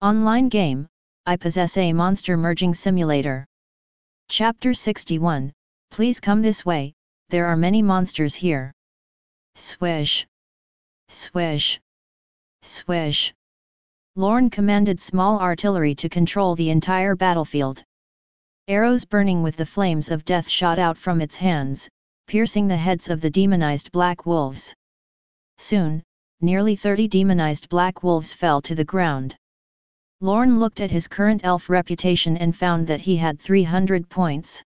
Online game, I possess a monster merging simulator. Chapter 61, Please come this way, there are many monsters here. Swish. Swish. Swish. Lorne commanded small artillery to control the entire battlefield. Arrows burning with the flames of death shot out from its hands, piercing the heads of the demonized black wolves. Soon, nearly 30 demonized black wolves fell to the ground. Lorne looked at his current elf reputation and found that he had 300 points.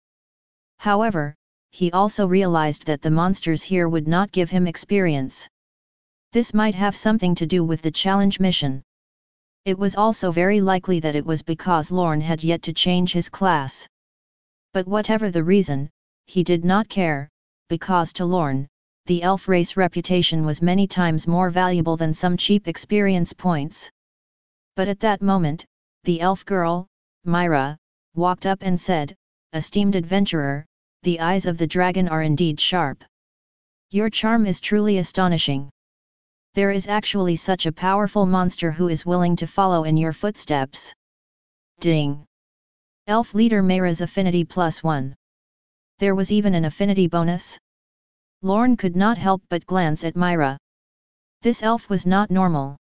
However, he also realized that the monsters here would not give him experience. This might have something to do with the challenge mission. It was also very likely that it was because Lorne had yet to change his class. But whatever the reason, he did not care, because to Lorne, the elf race reputation was many times more valuable than some cheap experience points. But at that moment, the elf girl, Myra, walked up and said, "Esteemed adventurer, the eyes of the dragon are indeed sharp. Your charm is truly astonishing. There is actually such a powerful monster who is willing to follow in your footsteps." Ding! Elf leader Myra's affinity +1. There was even an affinity bonus? Lorne could not help but glance at Myra. This elf was not normal.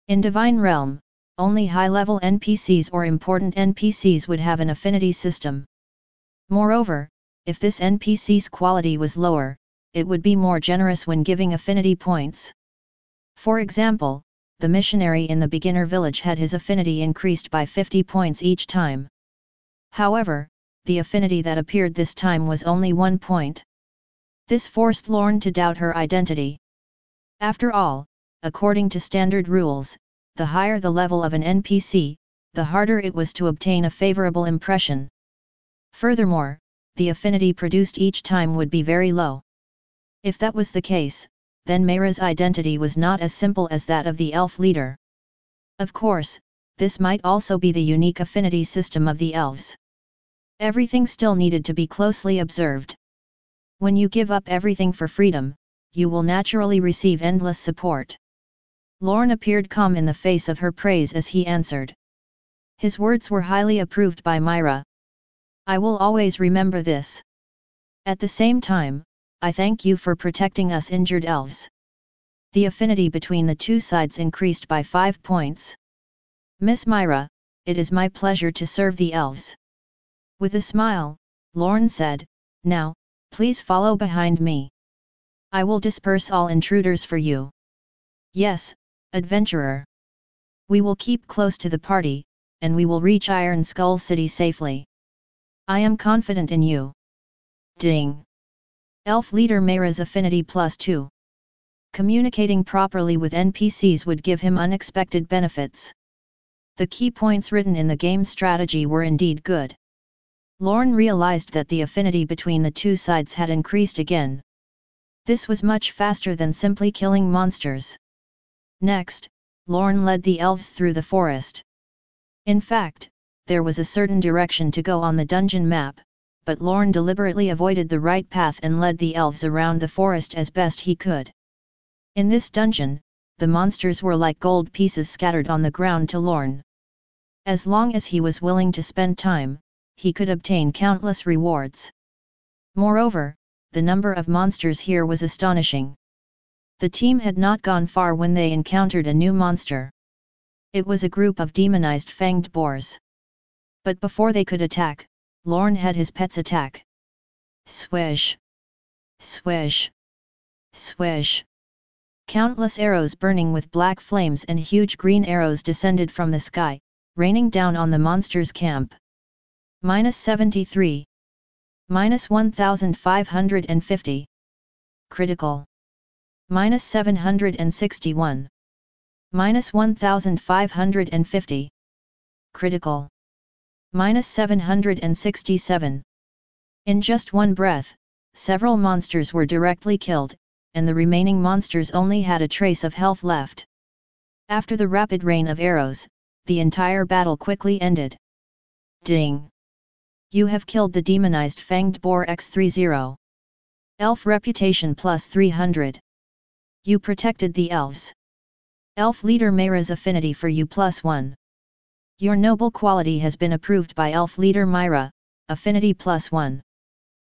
In Divine Realm, only high-level NPCs or important NPCs would have an affinity system. Moreover, if this NPC's quality was lower, it would be more generous when giving affinity points. For example, the missionary in the beginner village had his affinity increased by 50 points each time. However, the affinity that appeared this time was only 1 point. This forced Lorne to doubt her identity. After all, according to standard rules, the higher the level of an NPC, the harder it was to obtain a favorable impression. Furthermore, the affinity produced each time would be very low. If that was the case, then Myra's identity was not as simple as that of the elf leader. Of course, this might also be the unique affinity system of the elves. Everything still needed to be closely observed. When you give up everything for freedom, you will naturally receive endless support. Lorne appeared calm in the face of her praise as he answered. His words were highly approved by Myra. "I will always remember this. At the same time, I thank you for protecting us injured elves." The affinity between the two sides increased by 5 points. "Miss Myra, it is my pleasure to serve the elves." With a smile, Lorne said, "Now, please follow behind me. I will disperse all intruders for you." "Yes, adventurer. We will keep close to the party, and we will reach Iron Skull City safely. I am confident in you." Ding! Elf leader Myra's affinity +2. Communicating properly with NPCs would give him unexpected benefits. The key points written in the game strategy were indeed good. Lorne realized that the affinity between the two sides had increased again. This was much faster than simply killing monsters. Next, Lorne led the elves through the forest. In fact, there was a certain direction to go on the dungeon map, but Lorne deliberately avoided the right path and led the elves around the forest as best he could. In this dungeon, the monsters were like gold pieces scattered on the ground to Lorne. As long as he was willing to spend time, he could obtain countless rewards. Moreover, the number of monsters here was astonishing. The team had not gone far when they encountered a new monster. It was a group of demonized fanged boars. But before they could attack, Lorne had his pets attack. Swish! Swish! Swish! Countless arrows burning with black flames and huge green arrows descended from the sky, raining down on the monster's camp. -73. -1550. Critical. -761. -1550. Critical. -767. In just one breath, several monsters were directly killed, and the remaining monsters only had a trace of health left. After the rapid rain of arrows, the entire battle quickly ended. Ding! You have killed the demonized fanged boar X30. Elf reputation +300. You protected the elves. Elf leader Myra's affinity for you +1. Your noble quality has been approved by Elf Leader Myra, Affinity +1.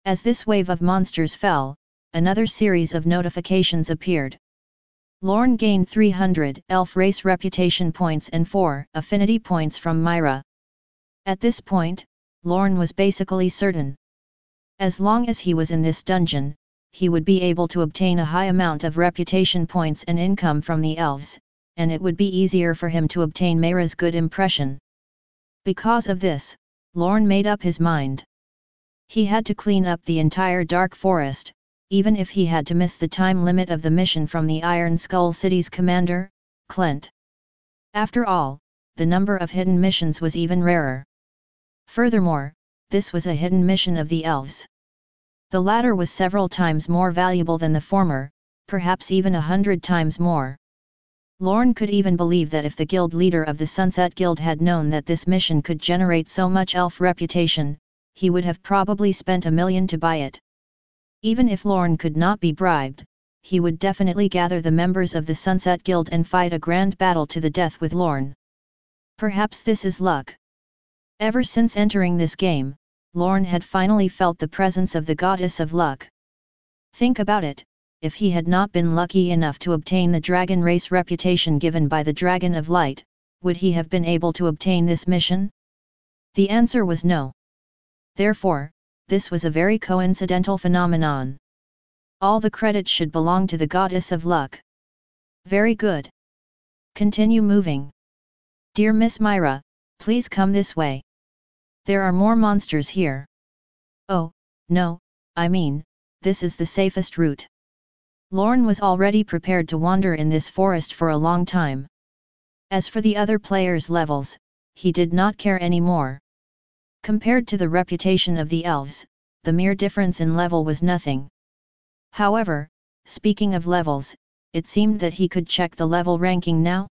As this wave of monsters fell, another series of notifications appeared. Lorne gained 300 Elf Race Reputation points and 4 Affinity points from Myra. At this point, Lorne was basically certain. As long as he was in this dungeon, he would be able to obtain a high amount of reputation points and income from the elves, and it would be easier for him to obtain Myra's good impression. Because of this, Lorne made up his mind. He had to clean up the entire Dark Forest, even if he had to miss the time limit of the mission from the Iron Skull City's commander, Clint. After all, the number of hidden missions was even rarer. Furthermore, this was a hidden mission of the elves. The latter was several times more valuable than the former, perhaps even 100 times more. Lorne could even believe that if the guild leader of the Sunset Guild had known that this mission could generate so much elf reputation, he would have probably spent $1 million to buy it. Even if Lorne could not be bribed, he would definitely gather the members of the Sunset Guild and fight a grand battle to the death with Lorne. Perhaps this is luck. Ever since entering this game, Lorne had finally felt the presence of the goddess of luck. Think about it. If he had not been lucky enough to obtain the dragon race reputation given by the Dragon of Light, would he have been able to obtain this mission? The answer was no. Therefore, this was a very coincidental phenomenon. All the credit should belong to the goddess of luck. Very good. Continue moving. Dear Miss Myra, please come this way. There are more monsters here. Oh, no, I mean, this is the safest route. Lorne was already prepared to wander in this forest for a long time. As for the other players' levels, he did not care anymore. Compared to the reputation of the elves, the mere difference in level was nothing. However, speaking of levels, it seemed that he could check the level ranking now.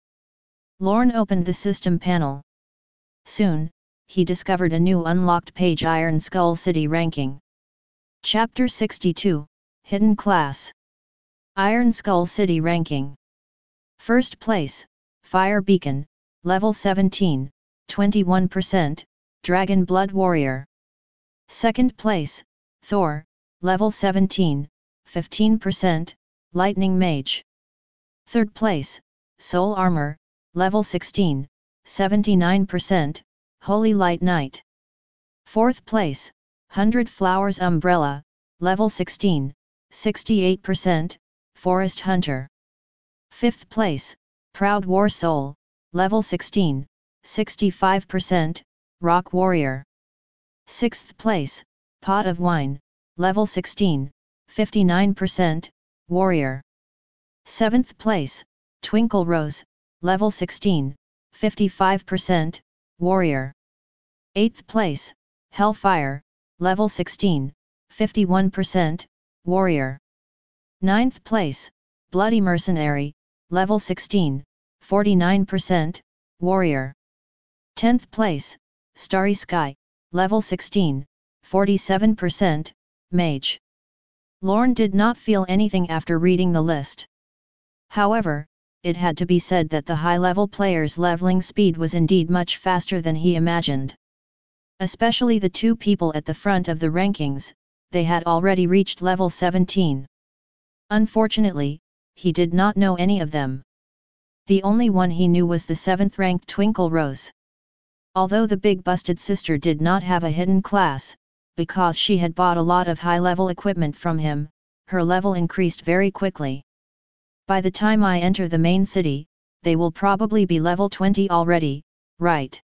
Lorne opened the system panel. Soon, he discovered a new unlocked page: Iron Skull City ranking. Chapter 62, Hidden Class. Iron Skull City ranking. First place, Fire Beacon, level 17, 21%, Dragon Blood Warrior. Second place, Thor, level 17, 15%, Lightning Mage. Third place, Soul Armor, level 16, 79%, Holy Light Knight. Fourth place, 100 Flowers Umbrella, level 16, 68%, Forest Hunter. Fifth place, Proud War Soul, level 16, 65%, Rock Warrior. Sixth place, Pot of Wine, level 16, 59%, Warrior. Seventh place, Twinkle Rose, level 16, 55%, Warrior. Eighth place, Hellfire, level 16, 51%, Warrior. Ninth place, Bloody Mercenary, level 16, 49%, Warrior. 10th place, Starry Sky, level 16, 47%, Mage. Lorne did not feel anything after reading the list. However, it had to be said that the high-level players' leveling speed was indeed much faster than he imagined. Especially the two people at the front of the rankings, they had already reached level 17. Unfortunately, he did not know any of them. The only one he knew was the 7th-ranked Twinkle Rose. Although the big busted sister did not have a hidden class, because she had bought a lot of high-level equipment from him, her level increased very quickly. By the time I enter the main city, they will probably be level 20 already, right?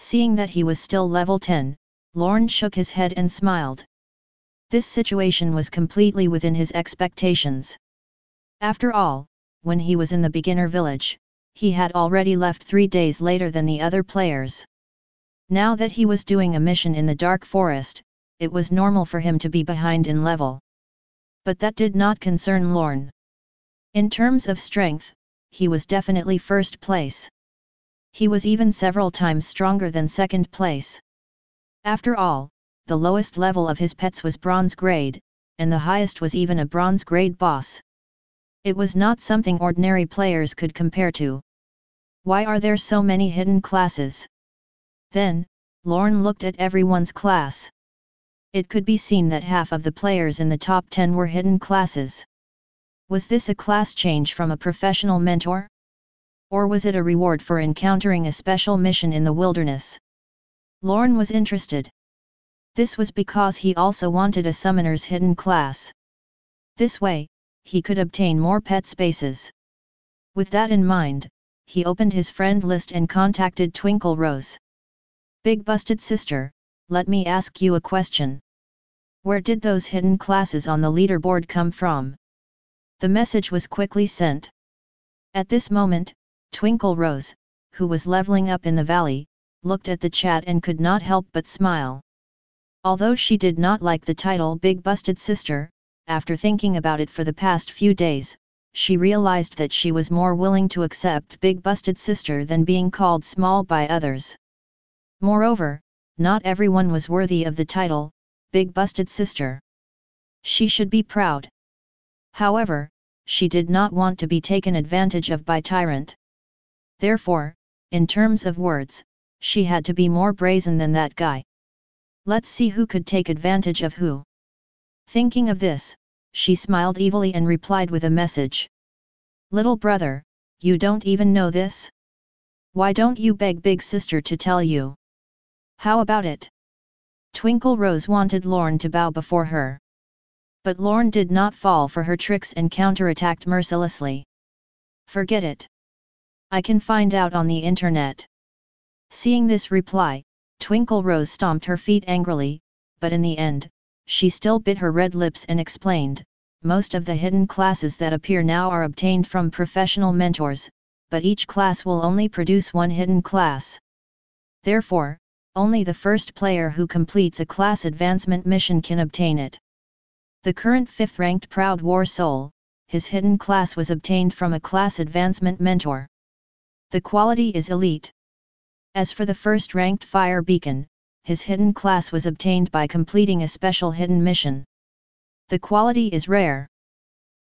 Seeing that he was still level 10, Lorne shook his head and smiled. This situation was completely within his expectations. After all, when he was in the beginner village, he had already left 3 days later than the other players. Now that he was doing a mission in the Dark Forest, it was normal for him to be behind in level. But that did not concern Lorne. In terms of strength, he was definitely first place. He was even several times stronger than second place. After all, the lowest level of his pets was bronze grade, and the highest was even a bronze grade boss. It was not something ordinary players could compare to. Why are there so many hidden classes? Then, Lorne looked at everyone's class. It could be seen that half of the players in the top 10 were hidden classes. Was this a class change from a professional mentor? Or was it a reward for encountering a special mission in the wilderness? Lorne was interested. This was because he also wanted a summoner's hidden class. This way, he could obtain more pet spaces. With that in mind, he opened his friend list and contacted Twinkle Rose. Big Busted Sister, let me ask you a question. Where did those hidden classes on the leaderboard come from? The message was quickly sent. At this moment, Twinkle Rose, who was leveling up in the valley, looked at the chat and could not help but smile. Although she did not like the title Big Busted Sister, after thinking about it for the past few days, she realized that she was more willing to accept Big Busted Sister than being called small by others. Moreover, not everyone was worthy of the title, Big Busted Sister. She should be proud. However, she did not want to be taken advantage of by Tyrant. Therefore, in terms of words, she had to be more brazen than that guy. Let's see who could take advantage of who. Thinking of this, she smiled evilly and replied with a message. Little brother, you don't even know this? Why don't you beg Big Sister to tell you? How about it? Twinkle Rose wanted Lorne to bow before her. But Lorne did not fall for her tricks and counterattacked mercilessly. Forget it. I can find out on the internet. Seeing this reply, Twinkle Rose stomped her feet angrily, but in the end, she still bit her red lips and explained, most of the hidden classes that appear now are obtained from professional mentors, but each class will only produce one hidden class. Therefore, only the first player who completes a class advancement mission can obtain it. The current 5th ranked Proud War Soul, his hidden class was obtained from a class advancement mentor. The quality is elite. As for the 1st ranked Fire Beacon, his hidden class was obtained by completing a special hidden mission. The quality is rare.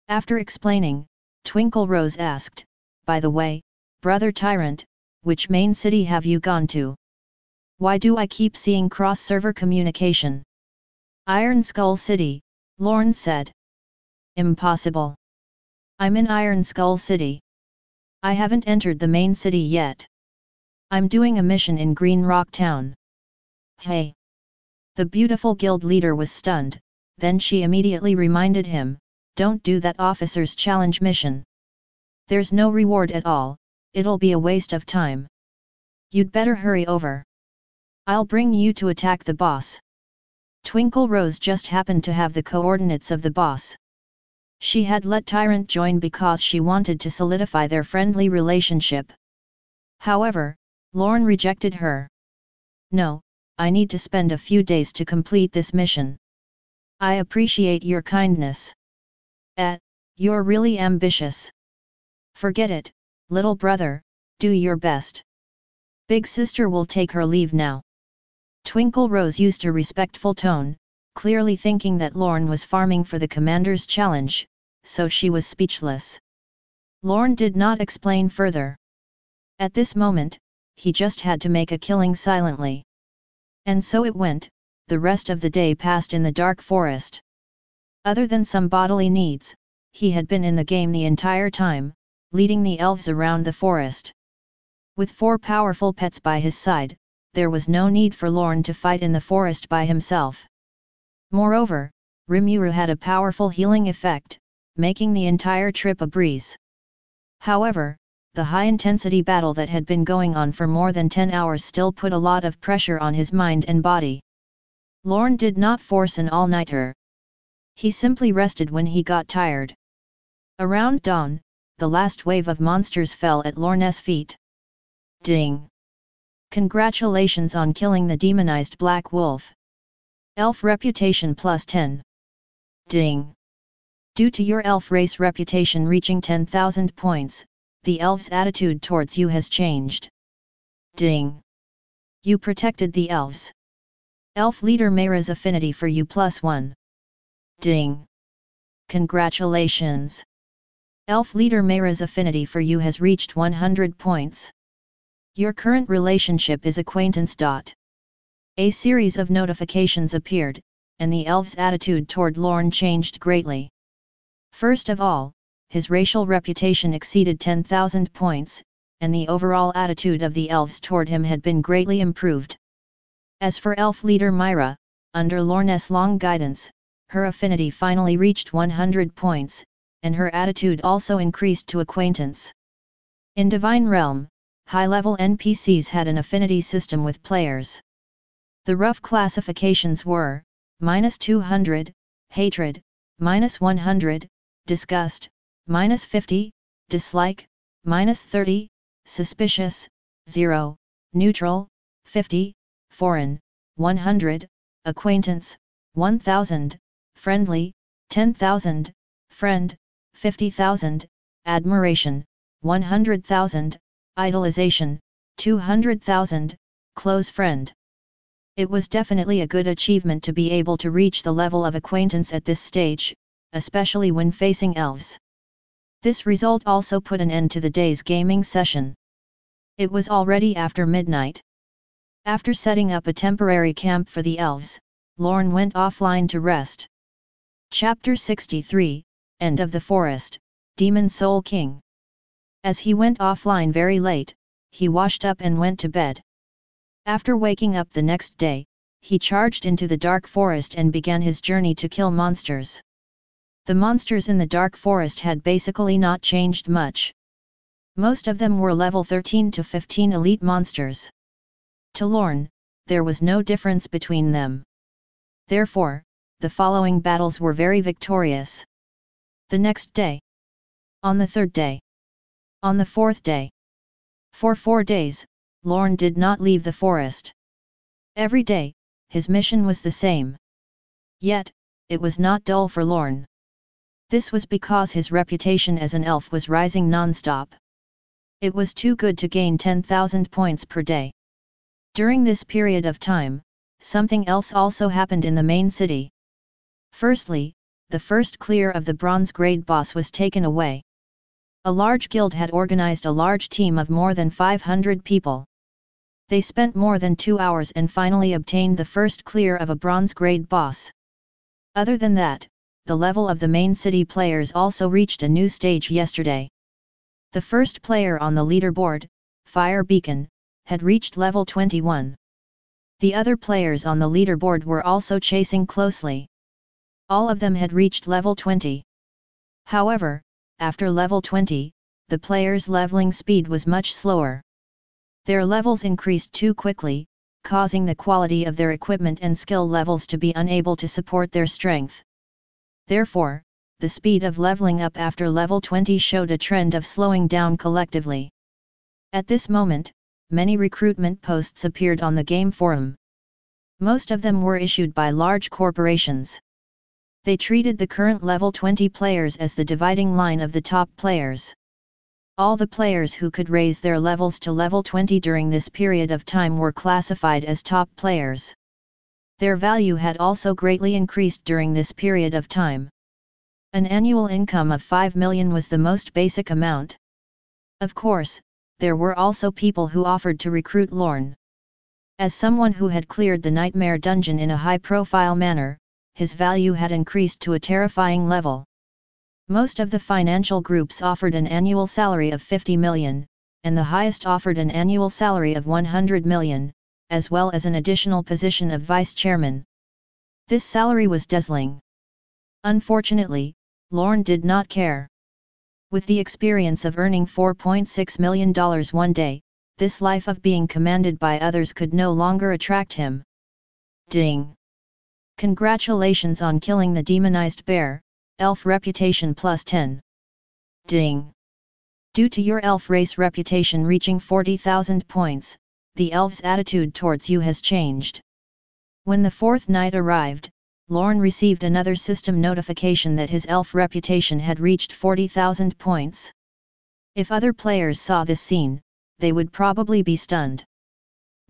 After explaining, Twinkle Rose asked, by the way, Brother Tyrant, which main city have you gone to? Why do I keep seeing cross-server communication? Iron Skull City, Lorne said. Impossible. I'm in Iron Skull City. I haven't entered the main city yet. I'm doing a mission in Green Rock Town. Hey! The beautiful guild leader was stunned, then she immediately reminded him, don't do that officer's challenge mission. There's no reward at all, it'll be a waste of time. You'd better hurry over. I'll bring you to attack the boss. Twinkle Rose just happened to have the coordinates of the boss. She had let Tyrant join because she wanted to solidify their friendly relationship. However, Lorne rejected her. No, I need to spend a few days to complete this mission. I appreciate your kindness. You're really ambitious. Forget it, little brother, do your best. Big Sister will take her leave now. Twinkle Rose used a respectful tone, clearly thinking that Lorne was farming for the commander's challenge, so she was speechless. Lorne did not explain further. At this moment, he just had to make a killing silently. And so it went, the rest of the day passed in the dark forest. Other than some bodily needs, he had been in the game the entire time, leading the elves around the forest. With 4 powerful pets by his side, there was no need for Lorne to fight in the forest by himself. Moreover, Rimuru had a powerful healing effect, making the entire trip a breeze. However, the high-intensity battle that had been going on for more than 10 hours still put a lot of pressure on his mind and body. Lorne did not force an all-nighter. He simply rested when he got tired. Around dawn, the last wave of monsters fell at Lorne's feet. Ding! Congratulations on killing the demonized Black Wolf. Elf reputation +10. Ding! Due to your elf race reputation reaching 10,000 points, the elves' attitude towards you has changed. Ding! You protected the elves. Elf leader Mayra's affinity for you +1. Ding! Congratulations! Elf leader Mayra's affinity for you has reached 100 points. Your current relationship is acquaintance. A series of notifications appeared, and the elf's attitude toward Lorne changed greatly. First of all, his racial reputation exceeded 10,000 points, and the overall attitude of the elves toward him had been greatly improved. As for elf leader Myra, under Lorne's long guidance, her affinity finally reached 100 points, and her attitude also increased to acquaintance. In Divine Realm, high-level NPCs had an affinity system with players. The rough classifications were, -200, hatred, -100, disgust, -50, dislike, -30, suspicious, 0, neutral, 50, foreign, 100, acquaintance, 1000, friendly, 10,000, friend, 50,000, admiration, 100,000, idolization, 200,000, close friend. It was definitely a good achievement to be able to reach the level of acquaintance at this stage, especially when facing elves. This result also put an end to the day's gaming session. It was already after midnight. After setting up a temporary camp for the elves, Lorne went offline to rest. Chapter 63, End of the Forest, Demon Soul King. As he went offline very late, he washed up and went to bed. After waking up the next day, he charged into the dark forest and began his journey to kill monsters. The monsters in the dark forest had basically not changed much. Most of them were level 13 to 15 elite monsters. To Lorne, there was no difference between them. Therefore, the following battles were very victorious. The next day. On the third day. On the fourth day. For 4 days, Lorne did not leave the forest. Every day, his mission was the same. Yet, it was not dull for Lorne. This was because his reputation as an elf was rising non-stop. It was too good to gain 10,000 points per day. During this period of time, something else also happened in the main city. Firstly, the first clear of the bronze grade boss was taken away. A large guild had organized a large team of more than 500 people. They spent more than 2 hours and finally obtained the first clear of a bronze grade boss. Other than that, the level of the main city players also reached a new stage yesterday. The first player on the leaderboard, Fire Beacon, had reached level 21. The other players on the leaderboard were also chasing closely. All of them had reached level 20. However, after level 20, the players' leveling speed was much slower. Their levels increased too quickly, causing the quality of their equipment and skill levels to be unable to support their strength. Therefore, the speed of leveling up after level 20 showed a trend of slowing down collectively. At this moment, many recruitment posts appeared on the game forum. Most of them were issued by large corporations. They treated the current level 20 players as the dividing line of the top players. All the players who could raise their levels to level 20 during this period of time were classified as top players. Their value had also greatly increased during this period of time. An annual income of 5 million was the most basic amount. Of course, there were also people who offered to recruit Lorne. As someone who had cleared the Nightmare Dungeon in a high-profile manner, his value had increased to a terrifying level. Most of the financial groups offered an annual salary of 50 million, and the highest offered an annual salary of 100 million, as well as an additional position of vice chairman. This salary was dazzling. Unfortunately, Lorne did not care. With the experience of earning $4.6 million one day, this life of being commanded by others could no longer attract him. Ding! Congratulations on killing the demonized bear. Elf reputation plus 10. Ding! Due to your elf race reputation reaching 40,000 points, the elf's attitude towards you has changed. When the fourth night arrived, Lorne received another system notification that his elf reputation had reached 40,000 points. If other players saw this scene, they would probably be stunned.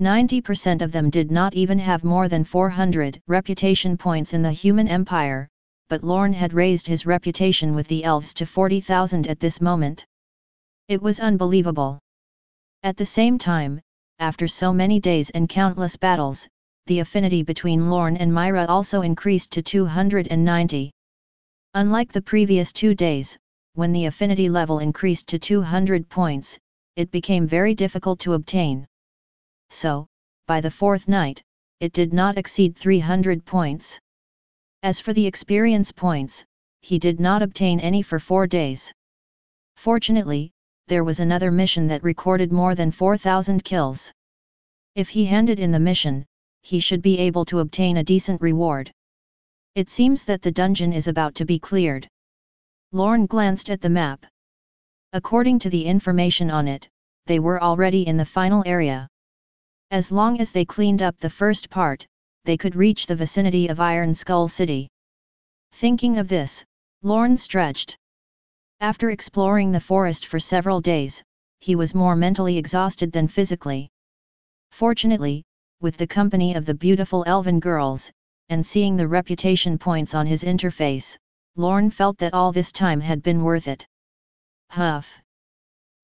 90% of them did not even have more than 400 reputation points in the human empire, but Lorne had raised his reputation with the elves to 40,000 at this moment. It was unbelievable. At the same time, after so many days and countless battles, the affinity between Lorne and Myra also increased to 290. Unlike the previous 2 days, when the affinity level increased to 200 points, it became very difficult to obtain. So, by the 4th night, it did not exceed 300 points. As for the experience points, he did not obtain any for 4 days. Fortunately, there was another mission that recorded more than 4,000 kills. If he handed in the mission, he should be able to obtain a decent reward. It seems that the dungeon is about to be cleared. Lorne glanced at the map. According to the information on it, they were already in the final area. As long as they cleaned up the first part, they could reach the vicinity of Iron Skull City. Thinking of this, Lorne stretched. After exploring the forest for several days, he was more mentally exhausted than physically. Fortunately, with the company of the beautiful elven girls, and seeing the reputation points on his interface, Lorne felt that all this time had been worth it. Huff.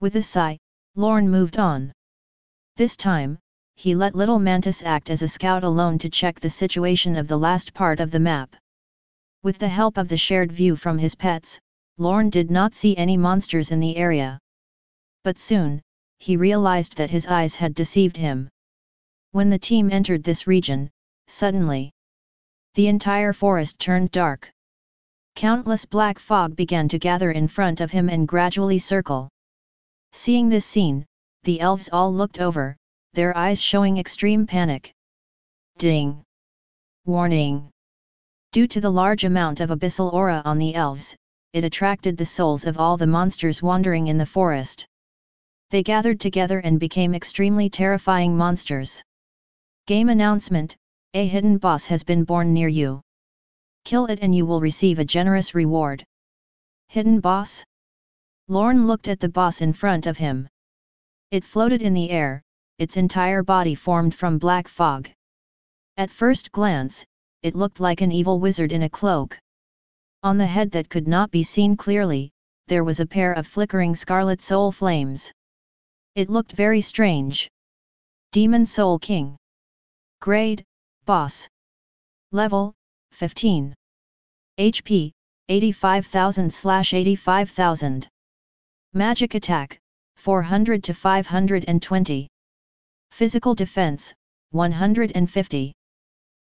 With a sigh, Lorne moved on. This time, he let Little Mantis act as a scout alone to check the situation of the last part of the map. With the help of the shared view from his pets, Lorne did not see any monsters in the area. But soon, he realized that his eyes had deceived him. When the team entered this region, suddenly, the entire forest turned dark. Countless black fog began to gather in front of him and gradually circle. Seeing this scene, the elves all looked over, their eyes showing extreme panic. Ding! Warning! Due to the large amount of abyssal aura on the elves, it attracted the souls of all the monsters wandering in the forest. They gathered together and became extremely terrifying monsters. Game announcement: a hidden boss has been born near you. Kill it and you will receive a generous reward. Hidden boss? Lorne looked at the boss in front of him. It floated in the air, its entire body formed from black fog. At first glance, it looked like an evil wizard in a cloak. On the head that could not be seen clearly, there was a pair of flickering scarlet soul flames. It looked very strange. Demon Soul King. Grade: Boss. Level: 15. HP: 85,000/85,000. Magic attack: 400 to 520. Physical defense: 150.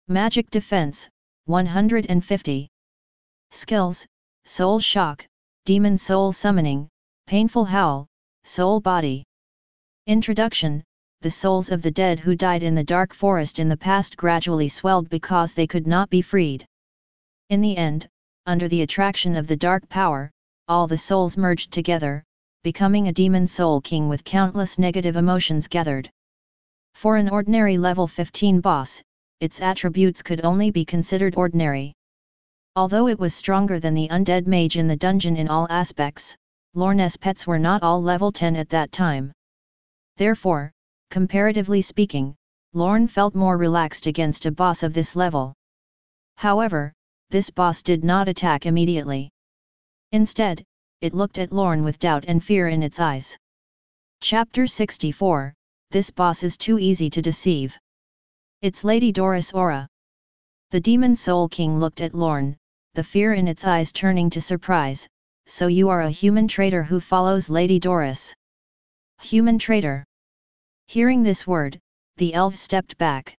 Magic defense: 150. Skills: Soul Shock, Demon Soul Summoning, Painful Howl, Soul Body. Introduction: the souls of the dead who died in the dark forest in the past gradually swelled because they could not be freed. In the end, under the attraction of the dark power, all the souls merged together, becoming a demon soul king with countless negative emotions gathered. For an ordinary level 15 boss, its attributes could only be considered ordinary. Although it was stronger than the undead mage in the dungeon in all aspects, Lorne's pets were not all level 10 at that time. Therefore, comparatively speaking, Lorne felt more relaxed against a boss of this level. However, this boss did not attack immediately. Instead, it looked at Lorne with doubt and fear in its eyes. Chapter 64, This boss is too easy to deceive. It's Lady Doris Aura. The Demon Soul King looked at Lorne, the fear in its eyes turning to surprise. So you are a human traitor who follows Lady Doris. Human traitor. Hearing this word, the elves stepped back.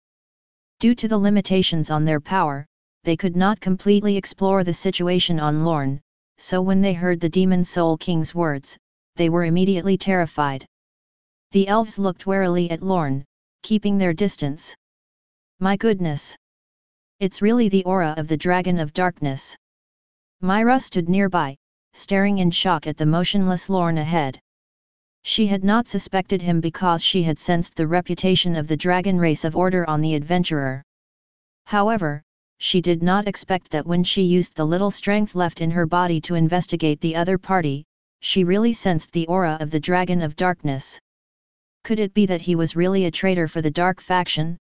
Due to the limitations on their power, they could not completely explore the situation on Lorne, so when they heard the Demon Soul King's words, they were immediately terrified. The elves looked warily at Lorne, keeping their distance. My goodness! It's really the aura of the Dragon of Darkness. Myra stood nearby, staring in shock at the motionless Lorne ahead. She had not suspected him because she had sensed the reputation of the dragon race of order on the adventurer. However, she did not expect that when she used the little strength left in her body to investigate the other party, she really sensed the aura of the Dragon of Darkness. Could it be that he was really a traitor for the Dark faction?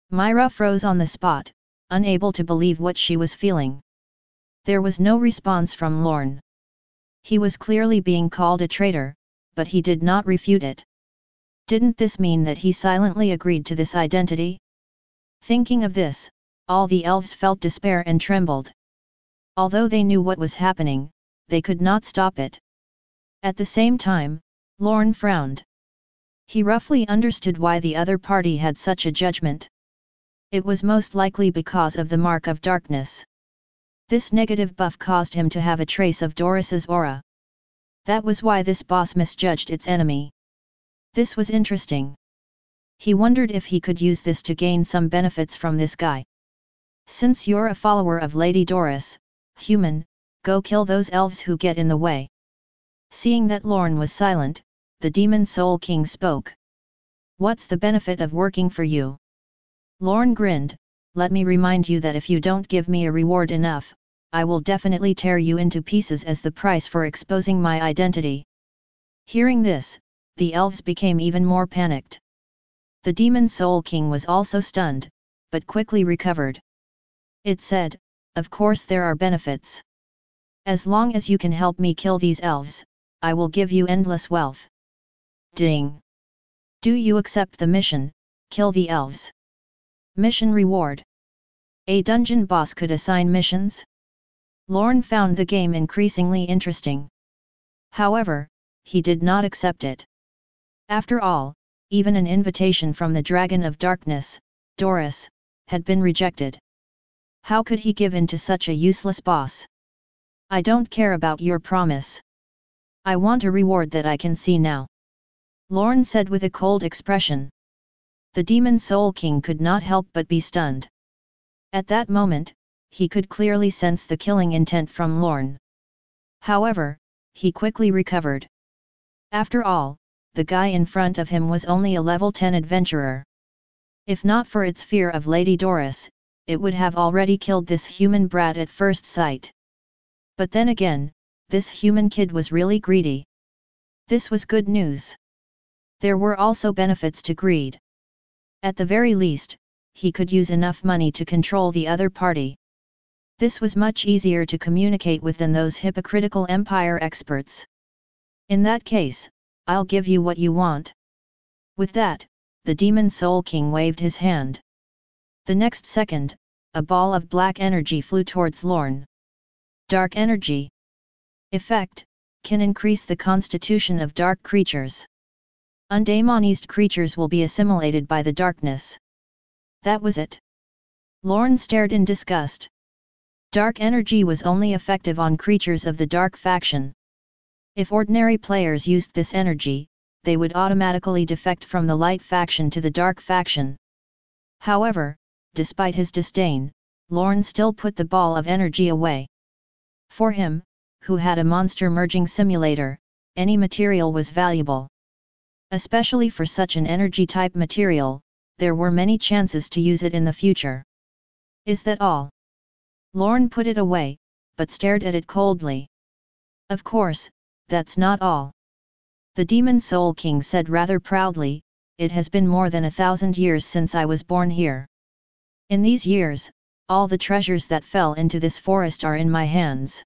Myra froze on the spot, unable to believe what she was feeling. There was no response from Lorne. He was clearly being called a traitor, but he did not refute it. Didn't this mean that he silently agreed to this identity? Thinking of this, all the elves felt despair and trembled. Although they knew what was happening, they could not stop it. At the same time, Lorne frowned. He roughly understood why the other party had such a judgment. It was most likely because of the Mark of Darkness. This negative buff caused him to have a trace of Doris's aura. That was why this boss misjudged its enemy. This was interesting. He wondered if he could use this to gain some benefits from this guy. Since you're a follower of Lady Doris, human, go kill those elves who get in the way. Seeing that Lorne was silent, the Demon Soul King spoke. What's the benefit of working for you? Lorne grinned. Let me remind you that if you don't give me a reward enough, I will definitely tear you into pieces as the price for exposing my identity. Hearing this, the elves became even more panicked. The Demon Soul King was also stunned, but quickly recovered. It said, of course there are benefits. As long as you can help me kill these elves, I will give you endless wealth. Ding! Do you accept the mission, kill the elves? Mission reward. A dungeon boss could assign missions? Lorne found the game increasingly interesting. However, he did not accept it. After all, even an invitation from the Dragon of Darkness, Doris, had been rejected. How could he give in to such a useless boss? I don't care about your promise. I want a reward that I can see now. Lorne said with a cold expression. The Demon Soul King could not help but be stunned. At that moment, he could clearly sense the killing intent from Lorne. However, he quickly recovered. After all, the guy in front of him was only a level 10 adventurer. If not for its fear of Lady Doris, it would have already killed this human brat at first sight. But then again, this human kid was really greedy. This was good news. There were also benefits to greed. At the very least, he could use enough money to control the other party. This was much easier to communicate with than those hypocritical Empire experts. In that case, I'll give you what you want. With that, the Demon Soul King waved his hand. The next second, a ball of black energy flew towards Lorne. Dark energy. Effect, can increase the constitution of dark creatures. Undemonized creatures will be assimilated by the darkness. That was it. Lorne stared in disgust. Dark energy was only effective on creatures of the dark faction. If ordinary players used this energy, they would automatically defect from the light faction to the dark faction. However, despite his disdain, Lorne still put the ball of energy away. For him, who had a monster merging simulator, any material was valuable. Especially for such an energy-type material, there were many chances to use it in the future. Is that all? Lorne put it away, but stared at it coldly. Of course, that's not all. The Demon Soul King said rather proudly, it has been more than 1,000 years since I was born here. In these years, all the treasures that fell into this forest are in my hands.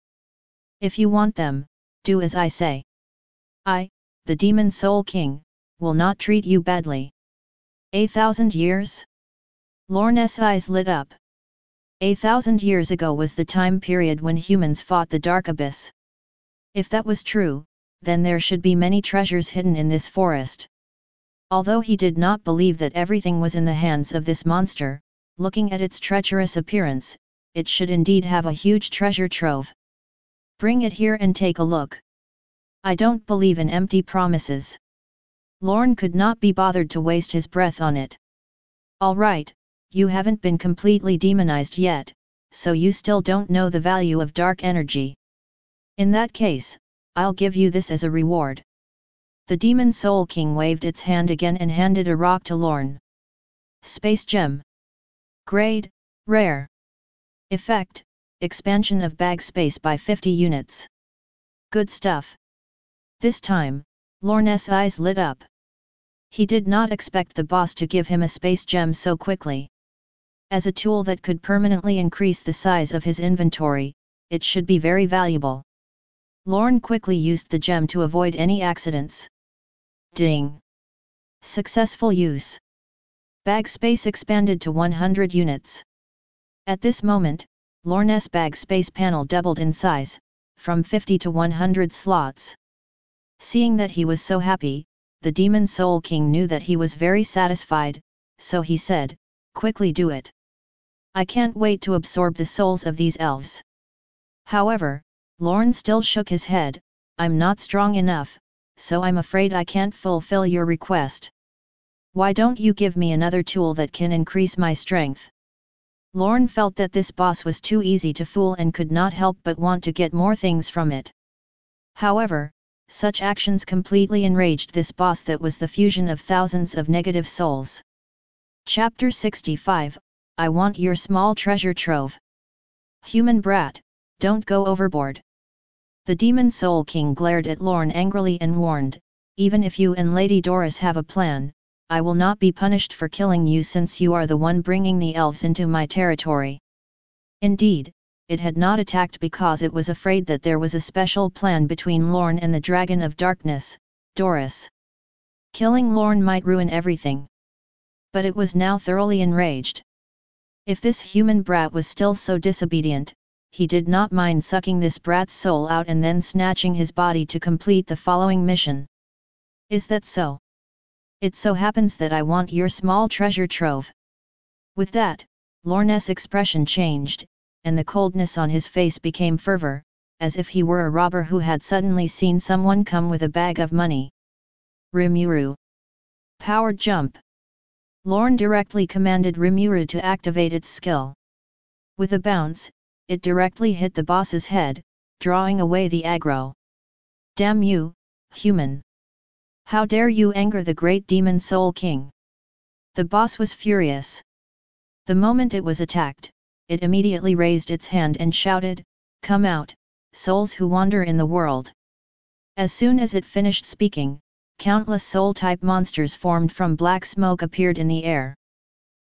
If you want them, do as I say. I, the Demon Soul King, will not treat you badly. 1,000 years? Lorne's eyes lit up. 1,000 years ago was the time period when humans fought the Dark Abyss. If that was true, then there should be many treasures hidden in this forest. Although he did not believe that everything was in the hands of this monster, looking at its treacherous appearance, it should indeed have a huge treasure trove. Bring it here and take a look. I don't believe in empty promises. Lorne could not be bothered to waste his breath on it. All right, you haven't been completely demonized yet, so you still don't know the value of dark energy. In that case, I'll give you this as a reward. The Demon Soul King waved its hand again and handed a rock to Lorne. Space Gem. Grade, Rare. Effect, expansion of bag space by 50 units. Good stuff. This time, Lorne's eyes lit up. He did not expect the boss to give him a space gem so quickly. As a tool that could permanently increase the size of his inventory, it should be very valuable. Lorne quickly used the gem to avoid any accidents. Ding! Successful use. Bag space expanded to 100 units. At this moment, Lorne's bag space panel doubled in size, from 50 to 100 slots. Seeing that he was so happy, the Demon Soul King knew that he was very satisfied, so he said, "Quickly do it. I can't wait to absorb the souls of these elves." However, Lorne still shook his head. "I'm not strong enough, so I'm afraid I can't fulfill your request. Why don't you give me another tool that can increase my strength?" Lorne felt that this boss was too easy to fool and could not help but want to get more things from it. However, such actions completely enraged this boss that was the fusion of thousands of negative souls. Chapter 65, I want your small treasure trove. Human brat, don't go overboard. The Demon Soul King glared at Lorne angrily and warned, "Even if you and Lady Doris have a plan, I will not be punished for killing you since you are the one bringing the elves into my territory." Indeed, it had not attacked because it was afraid that there was a special plan between Lorne and the Dragon of Darkness, Doris. Killing Lorne might ruin everything. But it was now thoroughly enraged. If this human brat was still so disobedient, he did not mind sucking this brat's soul out and then snatching his body to complete the following mission. "Is that so? It so happens that I want your small treasure trove." With that, Lorne's expression changed, and the coldness on his face became fervor, as if he were a robber who had suddenly seen someone come with a bag of money. Rimuru. Powered jump. Lorne directly commanded Rimuru to activate its skill. With a bounce, it directly hit the boss's head, drawing away the aggro. "Damn you, human! How dare you anger the great Demon Soul King?" The boss was furious. The moment it was attacked, it immediately raised its hand and shouted, "Come out, souls who wander in the world." As soon as it finished speaking, countless soul-type monsters formed from black smoke appeared in the air.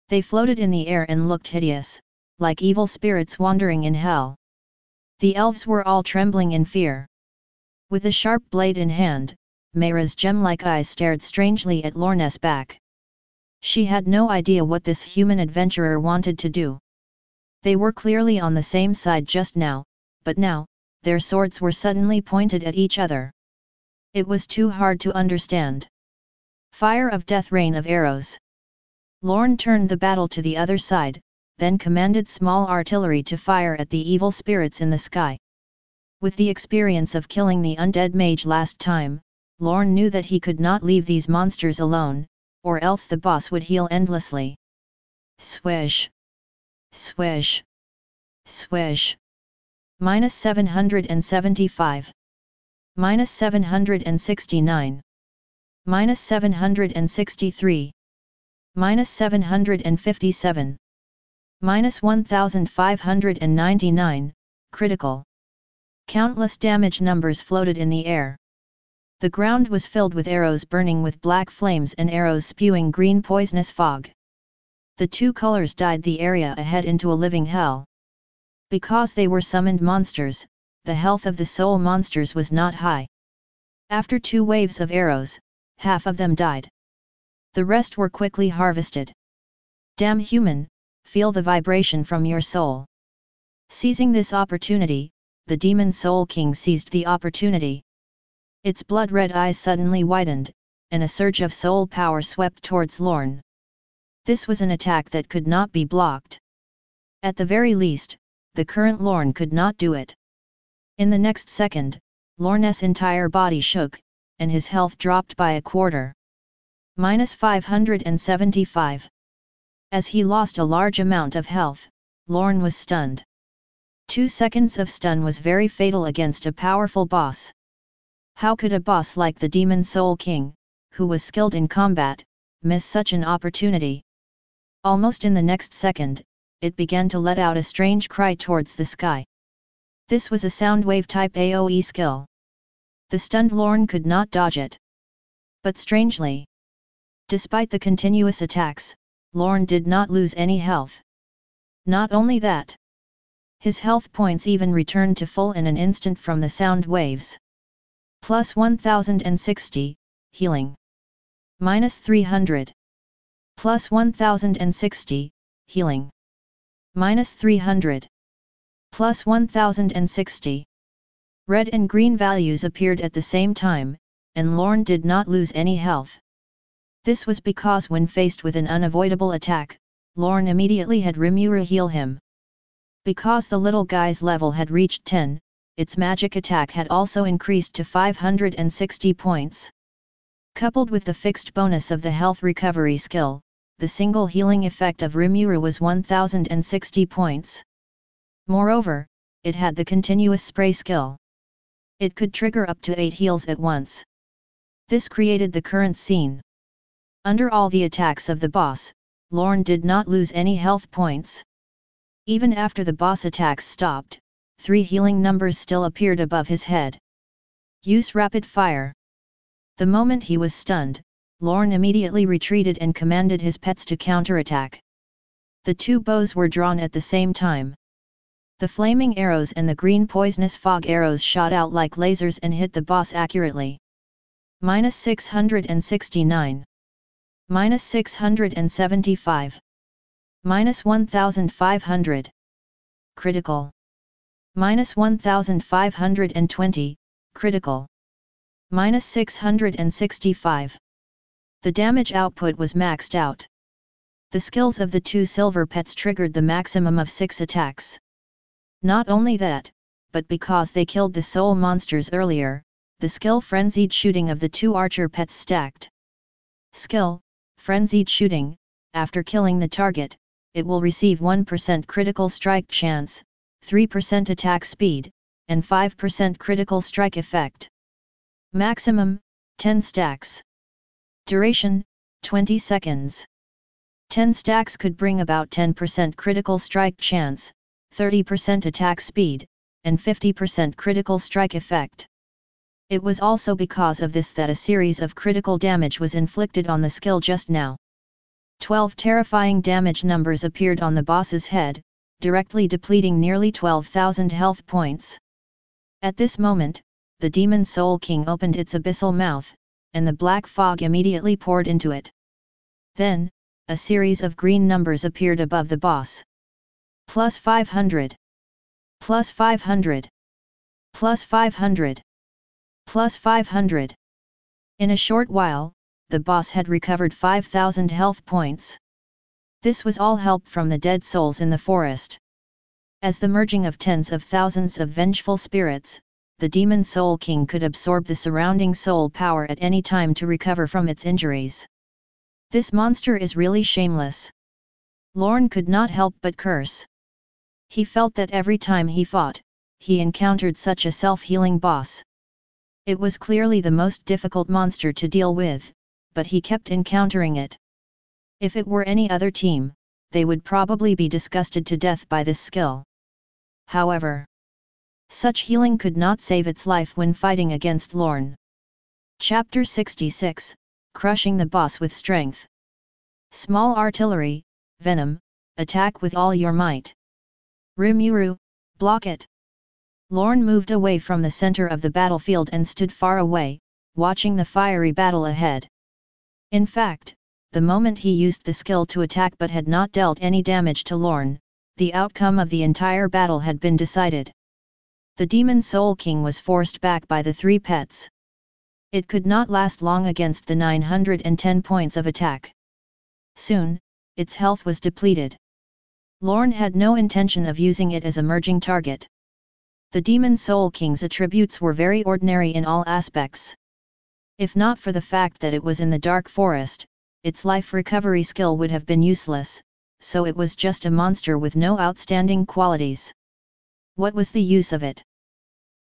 They floated in the air and looked hideous, like evil spirits wandering in hell. The elves were all trembling in fear. With a sharp blade in hand, Mayra's gem-like eyes stared strangely at Lorne's back. She had no idea what this human adventurer wanted to do. They were clearly on the same side just now, but now, their swords were suddenly pointed at each other. It was too hard to understand. Fire of death, rain of arrows. Lorne turned the battle to the other side, then commanded small artillery to fire at the evil spirits in the sky. With the experience of killing the undead mage last time, Lorne knew that he could not leave these monsters alone, or else the boss would heal endlessly. Swish! Swish! Swish! -775. -769. -763. -757. -1599, critical. Countless damage numbers floated in the air. The ground was filled with arrows burning with black flames and arrows spewing green poisonous fog. The two colors dyed the area ahead into a living hell. Because they were summoned monsters, the health of the soul monsters was not high. After 2 waves of arrows, half of them died. The rest were quickly harvested. Damn human, feel the vibration from your soul. Seizing this opportunity, the Demon Soul King seized the opportunity. Its blood-red eyes suddenly widened, and a surge of soul power swept towards Lorne. This was an attack that could not be blocked. At the very least, the current Lorne could not do it. In the next second, Lorne's entire body shook, and his health dropped by a quarter. -575. As he lost a large amount of health, Lorne was stunned. 2 seconds of stun was very fatal against a powerful boss. How could a boss like the Demon Soul King, who was skilled in combat, miss such an opportunity? Almost in the next second, it began to let out a strange cry towards the sky. This was a soundwave-type AoE skill. The stunned Lorne could not dodge it. But strangely, despite the continuous attacks, Lorne did not lose any health. Not only that, his health points even returned to full in an instant from the sound waves. +1060, healing. -300. Plus 1060, healing. -300. Plus 1060. Red and green values appeared at the same time, and Lorne did not lose any health. This was because when faced with an unavoidable attack, Lorne immediately had Rimuru heal him. Because the little guy's level had reached 10, its magic attack had also increased to 560 points. Coupled with the fixed bonus of the health recovery skill, the single healing effect of Rimuru was 1060 points. Moreover, it had the continuous spray skill. It could trigger up to 8 heals at once. This created the current scene. Under all the attacks of the boss, Lorne did not lose any health points. Even after the boss attacks stopped, 3 healing numbers still appeared above his head. Use rapid fire. The moment he was stunned, Lorne immediately retreated and commanded his pets to counterattack. The 2 bows were drawn at the same time. The flaming arrows and the green poisonous fog arrows shot out like lasers and hit the boss accurately. -669. -675. -1500. Critical. -1520, critical. -665. The damage output was maxed out. The skills of the 2 silver pets triggered the maximum of 6 attacks. Not only that, but because they killed the soul monsters earlier, the skill frenzied shooting of the 2 archer pets stacked. Skill, frenzied shooting. After killing the target, it will receive 1% critical strike chance, 3% attack speed, and 5% critical strike effect. Maximum, 10 stacks. Duration, 20 seconds. 10 stacks could bring about 10% critical strike chance, 30% attack speed, and 50% critical strike effect. It was also because of this that a series of critical damage was inflicted on the skill just now. 12 terrifying damage numbers appeared on the boss's head, directly depleting nearly 12,000 health points. At this moment, the Demon Soul King opened its abyssal mouth, and the black fog immediately poured into it. Then, a series of green numbers appeared above the boss. +500. +500. +500. +500. In a short while, the boss had recovered 5,000 health points. This was all help from the dead souls in the forest. As the merging of tens of thousands of vengeful spirits, the Demon Soul King could absorb the surrounding soul power at any time to recover from its injuries. This monster is really shameless. Lorne could not help but curse. He felt that every time he fought, he encountered such a self-healing boss. It was clearly the most difficult monster to deal with, but he kept encountering it. If it were any other team, they would probably be disgusted to death by this skill. However, such healing could not save its life when fighting against Lorne. Chapter 66, Crushing the Boss with Strength. Small artillery, venom, attack with all your might. Rimuru, block it. Lorne moved away from the center of the battlefield and stood far away, watching the fiery battle ahead. In fact, the moment he used the skill to attack but had not dealt any damage to Lorne, the outcome of the entire battle had been decided. The Demon Soul King was forced back by the 3 pets. It could not last long against the 910 points of attack. Soon, its health was depleted. Lorne had no intention of using it as a merging target. The Demon Soul King's attributes were very ordinary in all aspects. If not for the fact that it was in the dark forest, its life recovery skill would have been useless, so it was just a monster with no outstanding qualities. What was the use of it?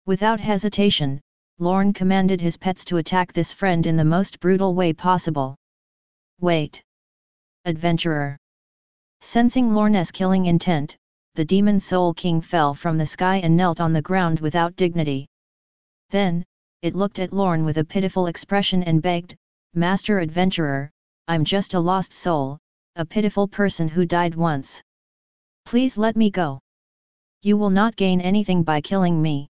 Without hesitation, Lorne commanded his pets to attack this friend in the most brutal way possible. Wait! Adventurer! Sensing Lorne's killing intent, the Demon Soul King fell from the sky and knelt on the ground without dignity. Then, it looked at Lorne with a pitiful expression and begged, "Master Adventurer, I'm just a lost soul, a pitiful person who died once. Please let me go. You will not gain anything by killing me.